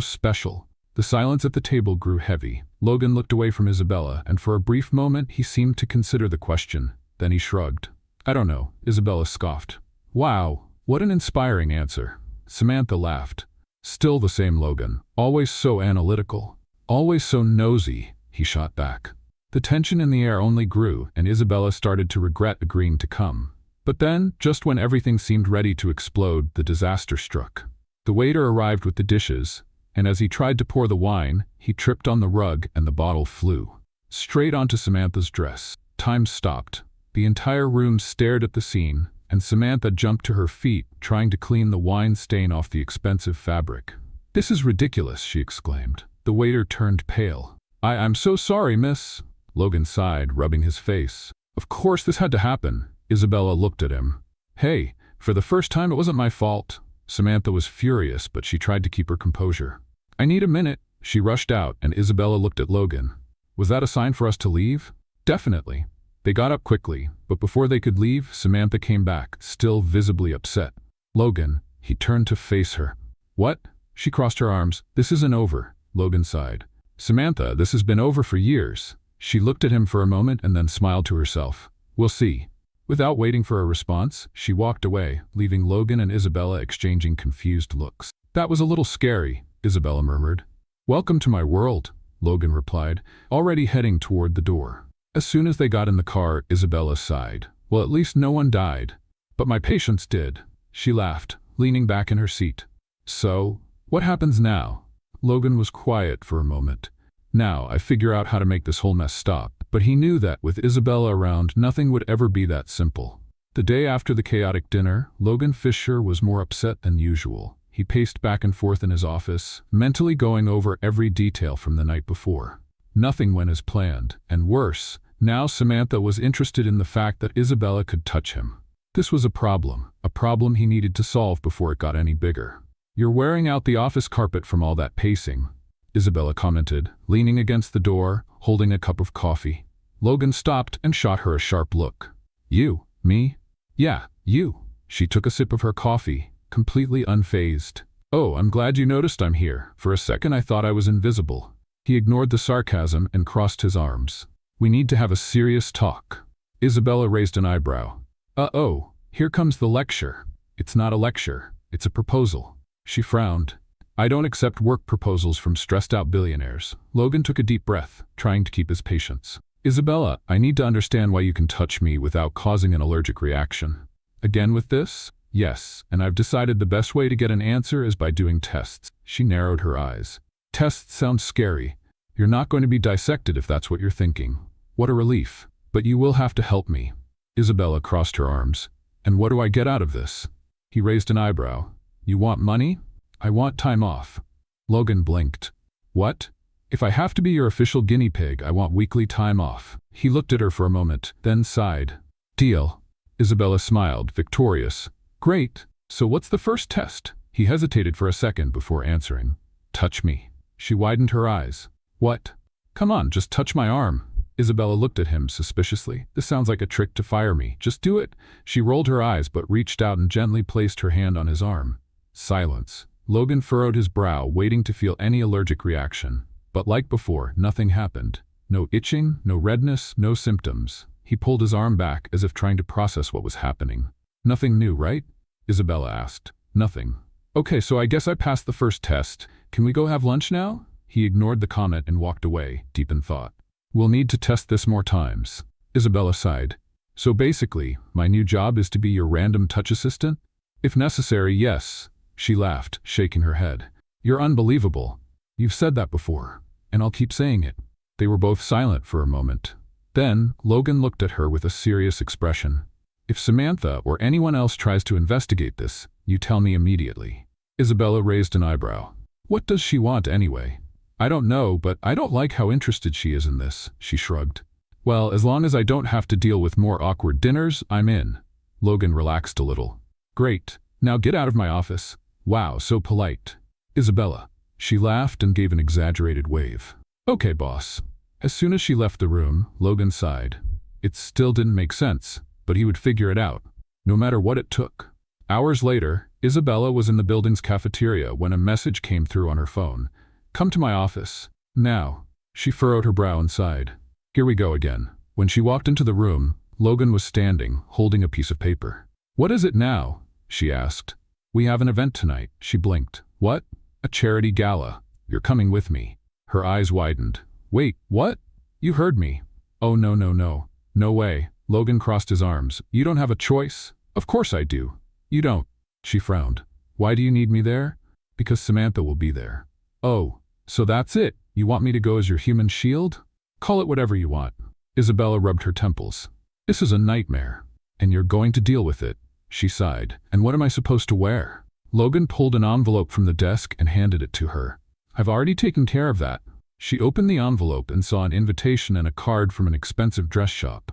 special? The silence at the table grew heavy. Logan looked away from Isabella, and for a brief moment he seemed to consider the question. Then he shrugged. I don't know, Isabella scoffed. Wow, what an inspiring answer. Samantha laughed. Still the same Logan, always so analytical, always so nosy, he shot back. The tension in the air only grew, and Isabella started to regret agreeing to come. But then, just when everything seemed ready to explode, the disaster struck. The waiter arrived with the dishes, and as he tried to pour the wine, he tripped on the rug and the bottle flew straight onto Samantha's dress. Time stopped. The entire room stared at the scene, and Samantha jumped to her feet, trying to clean the wine stain off the expensive fabric. This is ridiculous, she exclaimed. The waiter turned pale. I'm so sorry, miss. Logan sighed, rubbing his face. Of course this had to happen. Isabella looked at him. Hey, for the first time it wasn't my fault. Samantha was furious, but she tried to keep her composure. I need a minute. She rushed out, and Isabella looked at Logan. Was that a sign for us to leave? Definitely. They got up quickly, but before they could leave, Samantha came back, still visibly upset. Logan, he turned to face her. What? She crossed her arms. This isn't over. Logan sighed. Samantha, this has been over for years. She looked at him for a moment and then smiled to herself. We'll see. Without waiting for a response, she walked away, leaving Logan and Isabella exchanging confused looks. That was a little scary, Isabella murmured. Welcome to my world, Logan replied, already heading toward the door. As soon as they got in the car, Isabella sighed. Well, at least no one died. But my patients did. She laughed, leaning back in her seat. So, what happens now? Logan was quiet for a moment. Now, I figure out how to make this whole mess stop. But he knew that, with Isabella around, nothing would ever be that simple. The day after the chaotic dinner, Logan Fisher was more upset than usual. He paced back and forth in his office, mentally going over every detail from the night before. Nothing went as planned, and worse, now Samantha was interested in the fact that Isabella could touch him. This was a problem he needed to solve before it got any bigger. You're wearing out the office carpet from all that pacing, Isabella commented, leaning against the door, holding a cup of coffee. Logan stopped and shot her a sharp look. You? Me? Yeah, you. She took a sip of her coffee, completely unfazed. Oh, I'm glad you noticed I'm here. For a second I thought I was invisible. He ignored the sarcasm and crossed his arms. We need to have a serious talk. Isabella raised an eyebrow. Uh-oh, here comes the lecture. It's not a lecture, it's a proposal. She frowned. I don't accept work proposals from stressed-out billionaires. Logan took a deep breath, trying to keep his patience. Isabella, I need to understand why you can touch me without causing an allergic reaction. Again with this? Yes, and I've decided the best way to get an answer is by doing tests. She narrowed her eyes. Tests sound scary. You're not going to be dissected if that's what you're thinking. What a relief. But you will have to help me. Isabella crossed her arms. And what do I get out of this? He raised an eyebrow. You want money? I want time off. Logan blinked. What? If I have to be your official guinea pig, I want weekly time off. He looked at her for a moment, then sighed. Deal. Isabella smiled, victorious. Great. So what's the first test? He hesitated for a second before answering. Touch me. She widened her eyes. What? Come on, just touch my arm. Isabella looked at him suspiciously. This sounds like a trick to fire me. Just do it. She rolled her eyes but reached out and gently placed her hand on his arm. Silence. Logan furrowed his brow, waiting to feel any allergic reaction. But like before, nothing happened. No itching, no redness, no symptoms. He pulled his arm back as if trying to process what was happening. Nothing new, right? Isabella asked. Nothing. Okay, so I guess I passed the first test. Can we go have lunch now? He ignored the comment and walked away, deep in thought. We'll need to test this more times. Isabella sighed. So basically, my new job is to be your random touch assistant? If necessary, yes. She laughed, shaking her head. You're unbelievable. You've said that before, and I'll keep saying it. They were both silent for a moment. Then, Logan looked at her with a serious expression. If Samantha or anyone else tries to investigate this, you tell me immediately. Isabella raised an eyebrow. What does she want anyway? I don't know, but I don't like how interested she is in this, she shrugged. Well, as long as I don't have to deal with more awkward dinners, I'm in. Logan relaxed a little. Great. Now get out of my office. Wow, so polite. Isabella. She laughed and gave an exaggerated wave. Okay, boss. As soon as she left the room, Logan sighed. It still didn't make sense, but he would figure it out, no matter what it took. Hours later, Isabella was in the building's cafeteria when a message came through on her phone. Come to my office. Now. She furrowed her brow and sighed. Here we go again. When she walked into the room, Logan was standing, holding a piece of paper. What is it now? She asked. We have an event tonight. She blinked. What? A charity gala. You're coming with me. Her eyes widened. Wait, what? You heard me. Oh, no, no, no. No way. Logan crossed his arms. You don't have a choice? Of course I do. You don't. She frowned. Why do you need me there? Because Samantha will be there. Oh, so that's it. You want me to go as your human shield? Call it whatever you want. Isabella rubbed her temples. This is a nightmare. And you're going to deal with it. She sighed. And what am I supposed to wear? Logan pulled an envelope from the desk and handed it to her. I've already taken care of that. She opened the envelope and saw an invitation and a card from an expensive dress shop.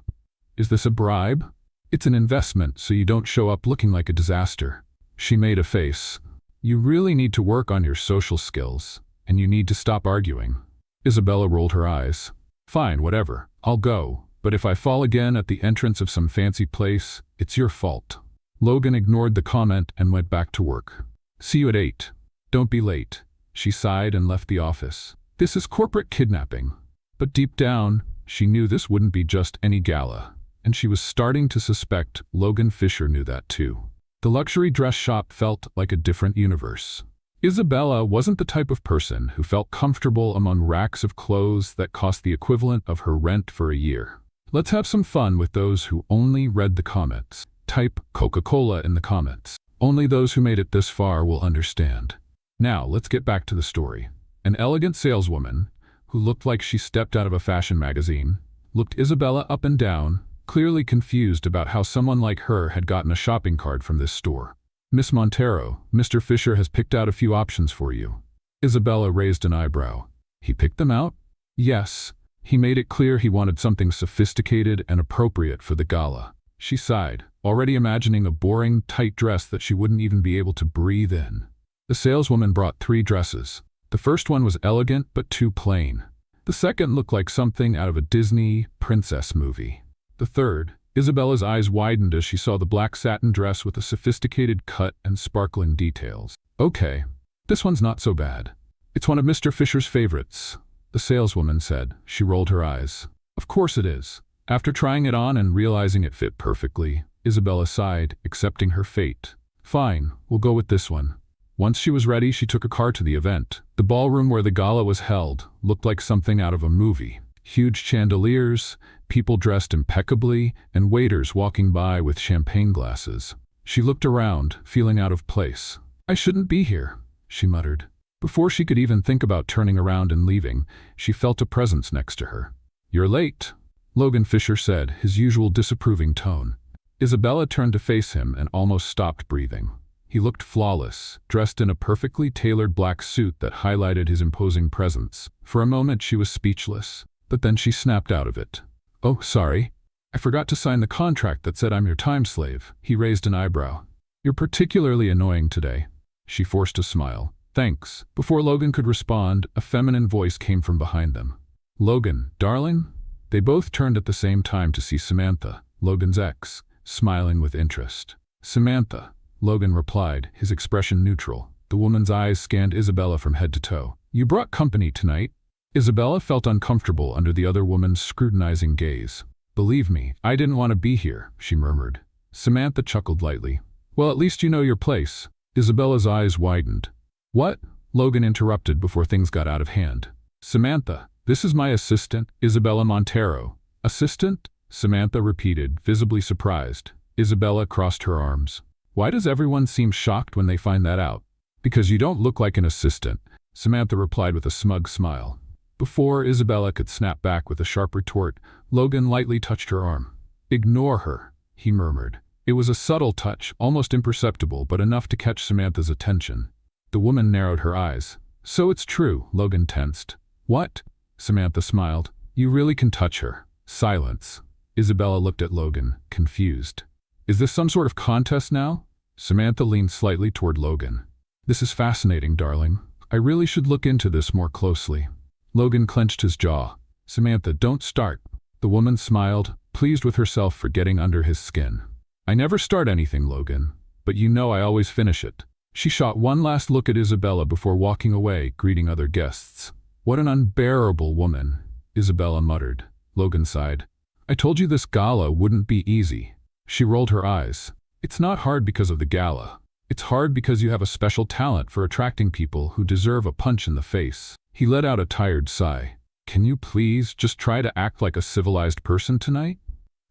Is this a bribe? It's an investment so you don't show up looking like a disaster. She made a face. You really need to work on your social skills, and you need to stop arguing. Isabella rolled her eyes. Fine, whatever. I'll go, but if I fall again at the entrance of some fancy place, it's your fault. Logan ignored the comment and went back to work. See you at 8. Don't be late. She sighed and left the office. This is corporate kidnapping. But deep down, she knew this wouldn't be just any gala, and she was starting to suspect Logan Fisher knew that too. The luxury dress shop felt like a different universe. Isabella wasn't the type of person who felt comfortable among racks of clothes that cost the equivalent of her rent for a year. Let's have some fun with those who only read the comments. Type Coca-Cola in the comments. Only those who made it this far will understand. Now, let's get back to the story. An elegant saleswoman, who looked like she stepped out of a fashion magazine, looked Isabella up and down, clearly confused about how someone like her had gotten a shopping cart from this store. Miss Montero, Mr. Fisher has picked out a few options for you. Isabella raised an eyebrow. He picked them out? Yes. He made it clear he wanted something sophisticated and appropriate for the gala. She sighed, already imagining a boring, tight dress that she wouldn't even be able to breathe in. The saleswoman brought 3 dresses. The first one was elegant but too plain. The second looked like something out of a Disney princess movie. The third, Isabella's eyes widened as she saw the black satin dress with a sophisticated cut and sparkling details. Okay, this one's not so bad. It's one of Mr. Fisher's favorites, the saleswoman said. She rolled her eyes. Of course it is. After trying it on and realizing it fit perfectly, Isabella sighed, accepting her fate. Fine, we'll go with this one. Once she was ready, she took a car to the event. The ballroom where the gala was held looked like something out of a movie. Huge chandeliers, people dressed impeccably, and waiters walking by with champagne glasses. She looked around, feeling out of place. I shouldn't be here, she muttered. Before she could even think about turning around and leaving, she felt a presence next to her. You're late, Logan Fisher said, his usual disapproving tone. Isabella turned to face him and almost stopped breathing. He looked flawless, dressed in a perfectly tailored black suit that highlighted his imposing presence. For a moment she was speechless, but then she snapped out of it. "Oh, sorry. I forgot to sign the contract that said I'm your time slave." He raised an eyebrow. "You're particularly annoying today." She forced a smile. "Thanks." Before Logan could respond, a feminine voice came from behind them. "Logan, darling?" They both turned at the same time to see Samantha, Logan's ex, smiling with interest. "Samantha," Logan replied, his expression neutral. The woman's eyes scanned Isabella from head to toe. "You brought company tonight?" Isabella felt uncomfortable under the other woman's scrutinizing gaze. "Believe me, I didn't want to be here," she murmured. Samantha chuckled lightly. "Well, at least you know your place." Isabella's eyes widened. "What?" Logan interrupted before things got out of hand. "Samantha, this is my assistant, Isabella Montero." "Assistant?" Samantha repeated, visibly surprised. Isabella crossed her arms. "Why does everyone seem shocked when they find that out?" "Because you don't look like an assistant," Samantha replied with a smug smile. Before Isabella could snap back with a sharp retort, Logan lightly touched her arm. "Ignore her," he murmured. It was a subtle touch, almost imperceptible, but enough to catch Samantha's attention. The woman narrowed her eyes. "So it's true," Logan tensed. "What?" Samantha smiled. "You really can touch her." Silence. Isabella looked at Logan, confused. "Is this some sort of contest now?" Samantha leaned slightly toward Logan. "This is fascinating, darling. I really should look into this more closely." Logan clenched his jaw. "Samantha, don't start." The woman smiled, pleased with herself for getting under his skin. "I never start anything, Logan, but you know I always finish it." She shot one last look at Isabella before walking away, greeting other guests. "What an unbearable woman," Isabella muttered. Logan sighed. "I told you this gala wouldn't be easy." She rolled her eyes. "It's not hard because of the gala. It's hard because you have a special talent for attracting people who deserve a punch in the face." He let out a tired sigh. "Can you please just try to act like a civilized person tonight?"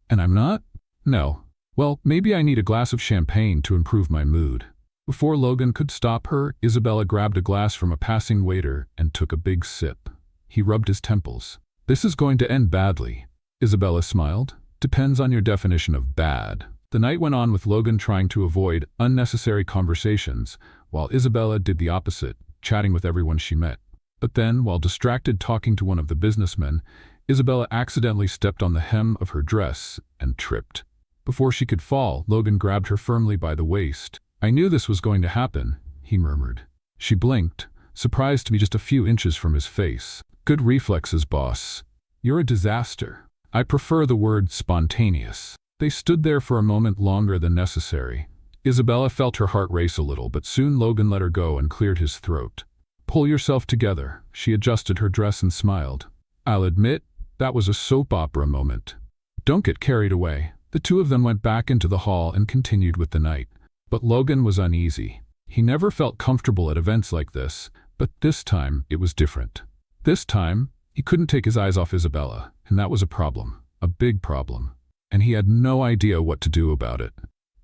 "And I'm not?" "No." "Well, maybe I need a glass of champagne to improve my mood." Before Logan could stop her, Isabella grabbed a glass from a passing waiter and took a big sip. He rubbed his temples. "This is going to end badly." Isabella smiled. "Depends on your definition of bad." The night went on with Logan trying to avoid unnecessary conversations, while Isabella did the opposite, chatting with everyone she met. But then, while distracted talking to one of the businessmen, Isabella accidentally stepped on the hem of her dress and tripped. Before she could fall, Logan grabbed her firmly by the waist. "I knew this was going to happen," he murmured. She blinked, surprised to be just a few inches from his face. "Good reflexes, boss. You're a disaster." "I prefer the word spontaneous." They stood there for a moment longer than necessary. Isabella felt her heart race a little, but soon Logan let her go and cleared his throat. "Pull yourself together." She adjusted her dress and smiled. "I'll admit, that was a soap opera moment. Don't get carried away." The two of them went back into the hall and continued with the night. But Logan was uneasy. He never felt comfortable at events like this, but this time it was different. This time, he couldn't take his eyes off Isabella, and that was a problem, a big problem. And he had no idea what to do about it.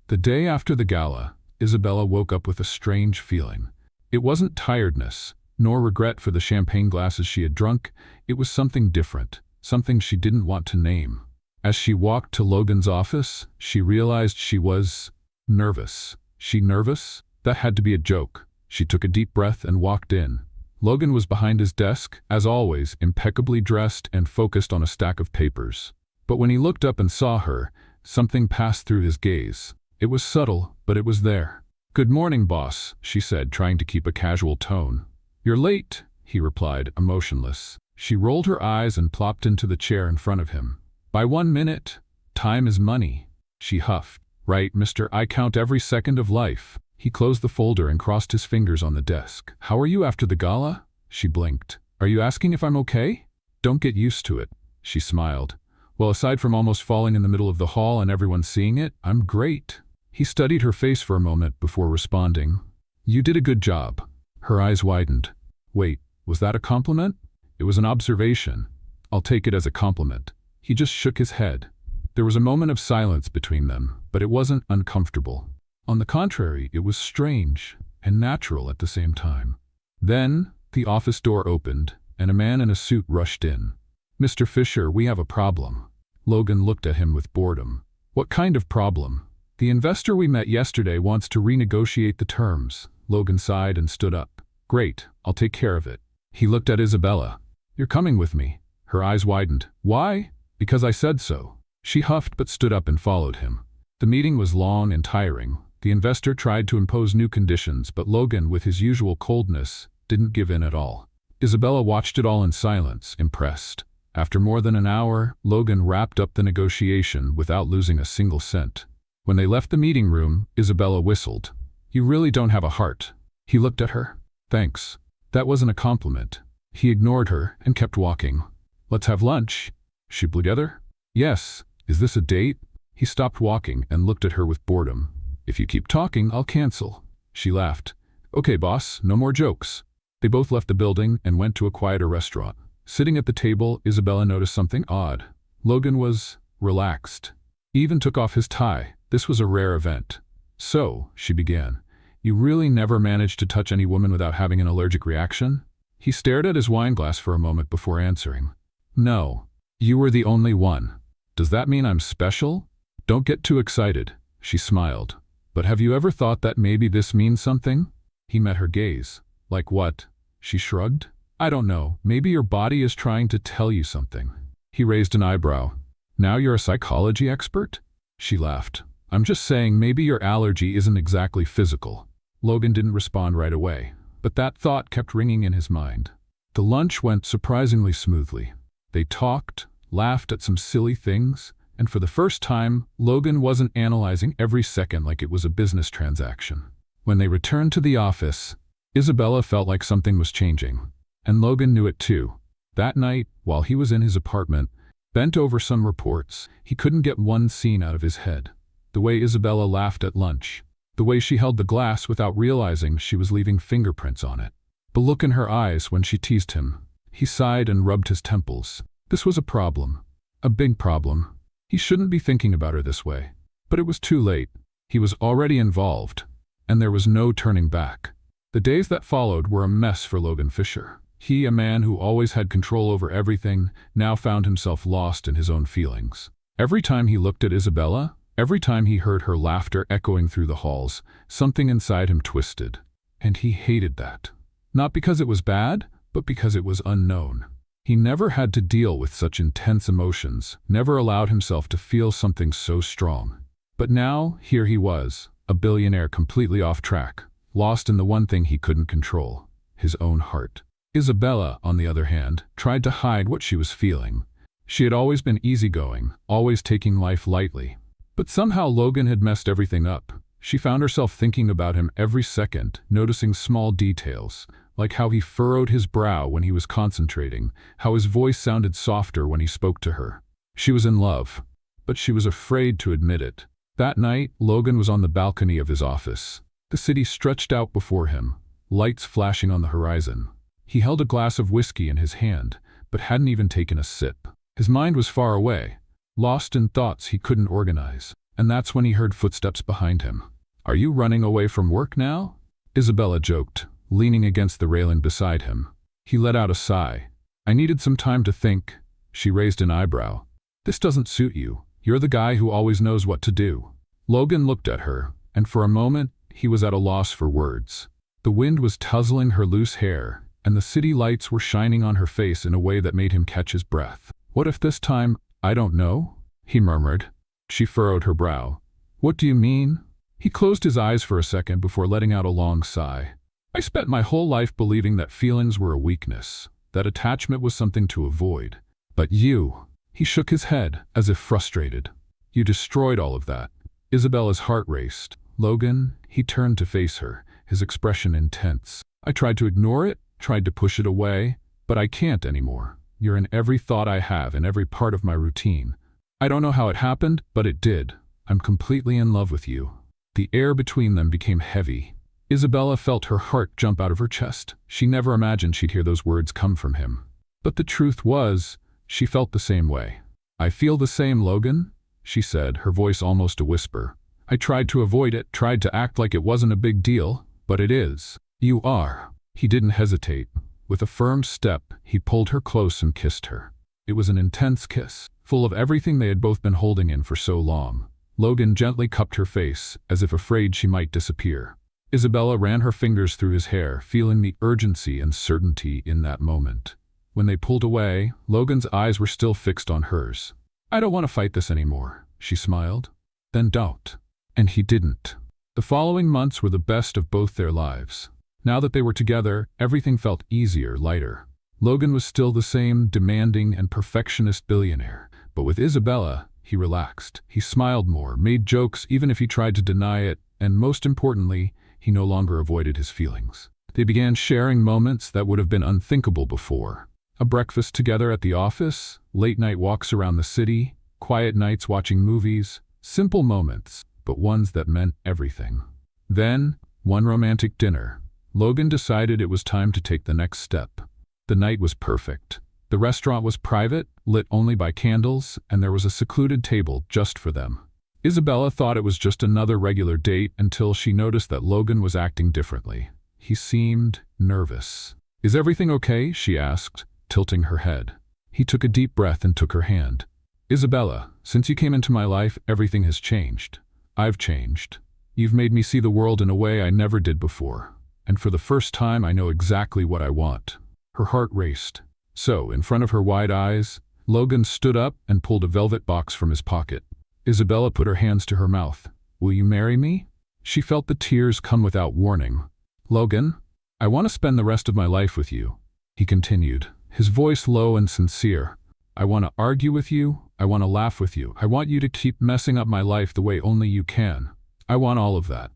The day after the gala, Isabella woke up with a strange feeling. It wasn't tiredness, nor regret for the champagne glasses she had drunk. It was something different, something she didn't want to name. As she walked to Logan's office, she realized she was nervous. She nervous? That had to be a joke. She took a deep breath and walked in. Logan was behind his desk, as always, impeccably dressed and focused on a stack of papers. But when he looked up and saw her, something passed through his gaze. It was subtle, but it was there. "Good morning, boss," she said, trying to keep a casual tone. "You're late," he replied, emotionless. She rolled her eyes and plopped into the chair in front of him. "By 1 minute. Time is money." She huffed. "Right, mister, I count every second of life." He closed the folder and crossed his fingers on the desk. "How are you after the gala?" She blinked. "Are you asking if I'm okay?" "Don't get used to it." She smiled. "Well, aside from almost falling in the middle of the hall and everyone seeing it, I'm great." He studied her face for a moment before responding. "You did a good job." Her eyes widened. "Wait, was that a compliment?" "It was an observation. I'll take it as a compliment." He just shook his head. There was a moment of silence between them, but it wasn't uncomfortable. On the contrary, it was strange and natural at the same time. Then, the office door opened, and a man in a suit rushed in. "Mr. Fisher, we have a problem." Logan looked at him with boredom. "What kind of problem?" The investor we met yesterday wants to renegotiate the terms. Logan sighed and stood up. Great, I'll take care of it. He looked at Isabella. You're coming with me. Her eyes widened. Why? Because I said so. She huffed but stood up and followed him. The meeting was long and tiring. The investor tried to impose new conditions, but Logan, with his usual coldness, didn't give in at all. Isabella watched it all in silence, impressed. After more than an hour, Logan wrapped up the negotiation without losing a single cent. When they left the meeting room, Isabella whistled. You really don't have a heart. He looked at her. Thanks. That wasn't a compliment. He ignored her and kept walking. Let's have lunch. She blew together. Yes. Is this a date? He stopped walking and looked at her with boredom. If you keep talking, I'll cancel. She laughed. Okay, boss, no more jokes. They both left the building and went to a quieter restaurant. Sitting at the table, Isabella noticed something odd. Logan was relaxed. He even took off his tie. This was a rare event. So, she began, you really never managed to touch any woman without having an allergic reaction? He stared at his wineglass for a moment before answering. No. You were the only one. Does that mean I'm special? Don't get too excited. She smiled. But have you ever thought that maybe this means something? He met her gaze. Like what? She shrugged. I don't know. Maybe your body is trying to tell you something. He raised an eyebrow. Now you're a psychology expert? She laughed. I'm just saying maybe your allergy isn't exactly physical. Logan didn't respond right away, but that thought kept ringing in his mind. The lunch went surprisingly smoothly. They talked, laughed at some silly things, and for the first time, Logan wasn't analyzing every second like it was a business transaction. When they returned to the office, Isabella felt like something was changing, and Logan knew it too. That night, while he was in his apartment, bent over some reports, he couldn't get one scene out of his head. The way Isabella laughed at lunch, the way she held the glass without realizing she was leaving fingerprints on it. The look in her eyes when she teased him. He sighed and rubbed his temples. This was a problem. A big problem. He shouldn't be thinking about her this way. But it was too late. He was already involved, and there was no turning back. The days that followed were a mess for Logan Fisher. He, a man who always had control over everything, now found himself lost in his own feelings. Every time he looked at Isabella, every time he heard her laughter echoing through the halls, something inside him twisted. And he hated that. Not because it was bad, but because it was unknown. He never had to deal with such intense emotions, never allowed himself to feel something so strong. But now, here he was, a billionaire completely off track, lost in the one thing he couldn't control, his own heart. Isabella, on the other hand, tried to hide what she was feeling. She had always been easygoing, always taking life lightly. But somehow Logan had messed everything up. She found herself thinking about him every second, noticing small details, like how he furrowed his brow when he was concentrating, how his voice sounded softer when he spoke to her. She was in love, but she was afraid to admit it. That night, Logan was on the balcony of his office. The city stretched out before him, lights flashing on the horizon. He held a glass of whiskey in his hand, but hadn't even taken a sip. His mind was far away, lost in thoughts he couldn't organize, and that's when he heard footsteps behind him. Are you running away from work now? Isabella joked, leaning against the railing beside him. He let out a sigh. I needed some time to think. She raised an eyebrow. This doesn't suit you. You're the guy who always knows what to do. Logan looked at her, and for a moment, he was at a loss for words. The wind was tussling her loose hair, and the city lights were shining on her face in a way that made him catch his breath. What if this time, I don't know? He murmured. She furrowed her brow. What do you mean? He closed his eyes for a second before letting out a long sigh. I spent my whole life believing that feelings were a weakness, that attachment was something to avoid. But you, he shook his head, as if frustrated. You destroyed all of that. Isabella's heart raced. Logan, he turned to face her, his expression intense. I tried to ignore it, tried to push it away, but I can't anymore. You're in every thought I have, in every part of my routine. I don't know how it happened, but it did. I'm completely in love with you. The air between them became heavy. Isabella felt her heart jump out of her chest. She never imagined she'd hear those words come from him. But the truth was, she felt the same way. I feel the same, Logan, she said, her voice almost a whisper. I tried to avoid it, tried to act like it wasn't a big deal, but it is. You are. He didn't hesitate. With a firm step, he pulled her close and kissed her. It was an intense kiss, full of everything they had both been holding in for so long. Logan gently cupped her face, as if afraid she might disappear. Isabella ran her fingers through his hair, feeling the urgency and certainty in that moment. When they pulled away, Logan's eyes were still fixed on hers. "I don't want to fight this anymore," she smiled. "Then don't." And he didn't. The following months were the best of both their lives. Now that they were together, everything felt easier, lighter. Logan was still the same demanding and perfectionist billionaire, but with Isabella, he relaxed. He smiled more, made jokes even if he tried to deny it, and most importantly, he no longer avoided his feelings. They began sharing moments that would have been unthinkable before. A breakfast together at the office, late-night walks around the city, quiet nights watching movies, simple moments, but ones that meant everything. Then, one romantic dinner, Logan decided it was time to take the next step. The night was perfect. The restaurant was private, lit only by candles, and there was a secluded table just for them. Isabella thought it was just another regular date until she noticed that Logan was acting differently. He seemed nervous. "Is everything okay?" she asked, tilting her head. He took a deep breath and took her hand. "Isabella, since you came into my life, everything has changed. I've changed. You've made me see the world in a way I never did before. And for the first time, I know exactly what I want." Her heart raced. So, in front of her wide eyes, Logan stood up and pulled a velvet box from his pocket. Isabella put her hands to her mouth. "Will you marry me?" She felt the tears come without warning. "Logan, I want to spend the rest of my life with you," he continued, his voice low and sincere. "I want to argue with you. I want to laugh with you. I want you to keep messing up my life the way only you can. I want all of that.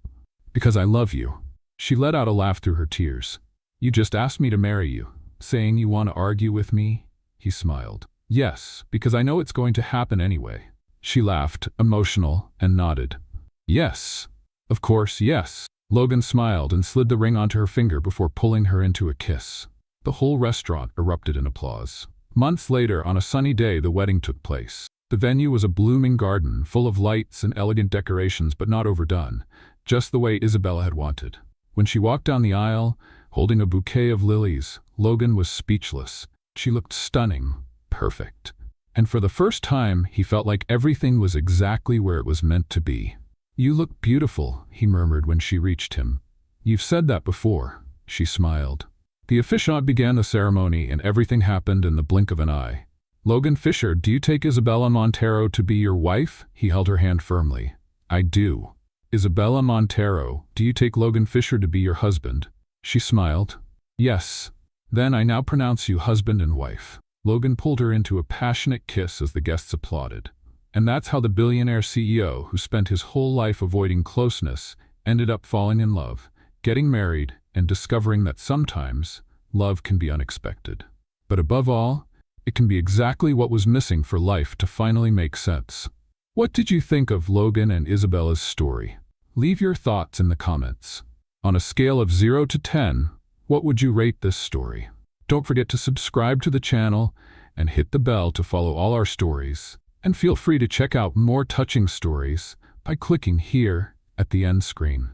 Because I love you." She let out a laugh through her tears. "You just asked me to marry you, saying you want to argue with me?" He smiled. "Yes, because I know it's going to happen anyway." She laughed, emotional, and nodded. "Yes. Of course, yes." Logan smiled and slid the ring onto her finger before pulling her into a kiss. The whole restaurant erupted in applause. Months later, on a sunny day, the wedding took place. The venue was a blooming garden, full of lights and elegant decorations, but not overdone, just the way Isabella had wanted. When she walked down the aisle, holding a bouquet of lilies, Logan was speechless. She looked stunning, perfect. And for the first time, he felt like everything was exactly where it was meant to be. "You look beautiful," he murmured when she reached him. "You've said that before," she smiled. The officiant began the ceremony, and everything happened in the blink of an eye. "Logan Fisher, do you take Isabella Montero to be your wife?" He held her hand firmly. "I do." "Isabella Montero, do you take Logan Fisher to be your husband?" She smiled. "Yes. Then I now pronounce you husband and wife." Logan pulled her into a passionate kiss as the guests applauded. And that's how the billionaire CEO, who spent his whole life avoiding closeness, ended up falling in love, getting married, and discovering that sometimes love can be unexpected. But above all, it can be exactly what was missing for life to finally make sense. What did you think of Logan and Isabella's story? Leave your thoughts in the comments. On a scale of 0 to 10, what would you rate this story? Don't forget to subscribe to the channel and hit the bell to follow all our stories. And feel free to check out more touching stories by clicking here at the end screen.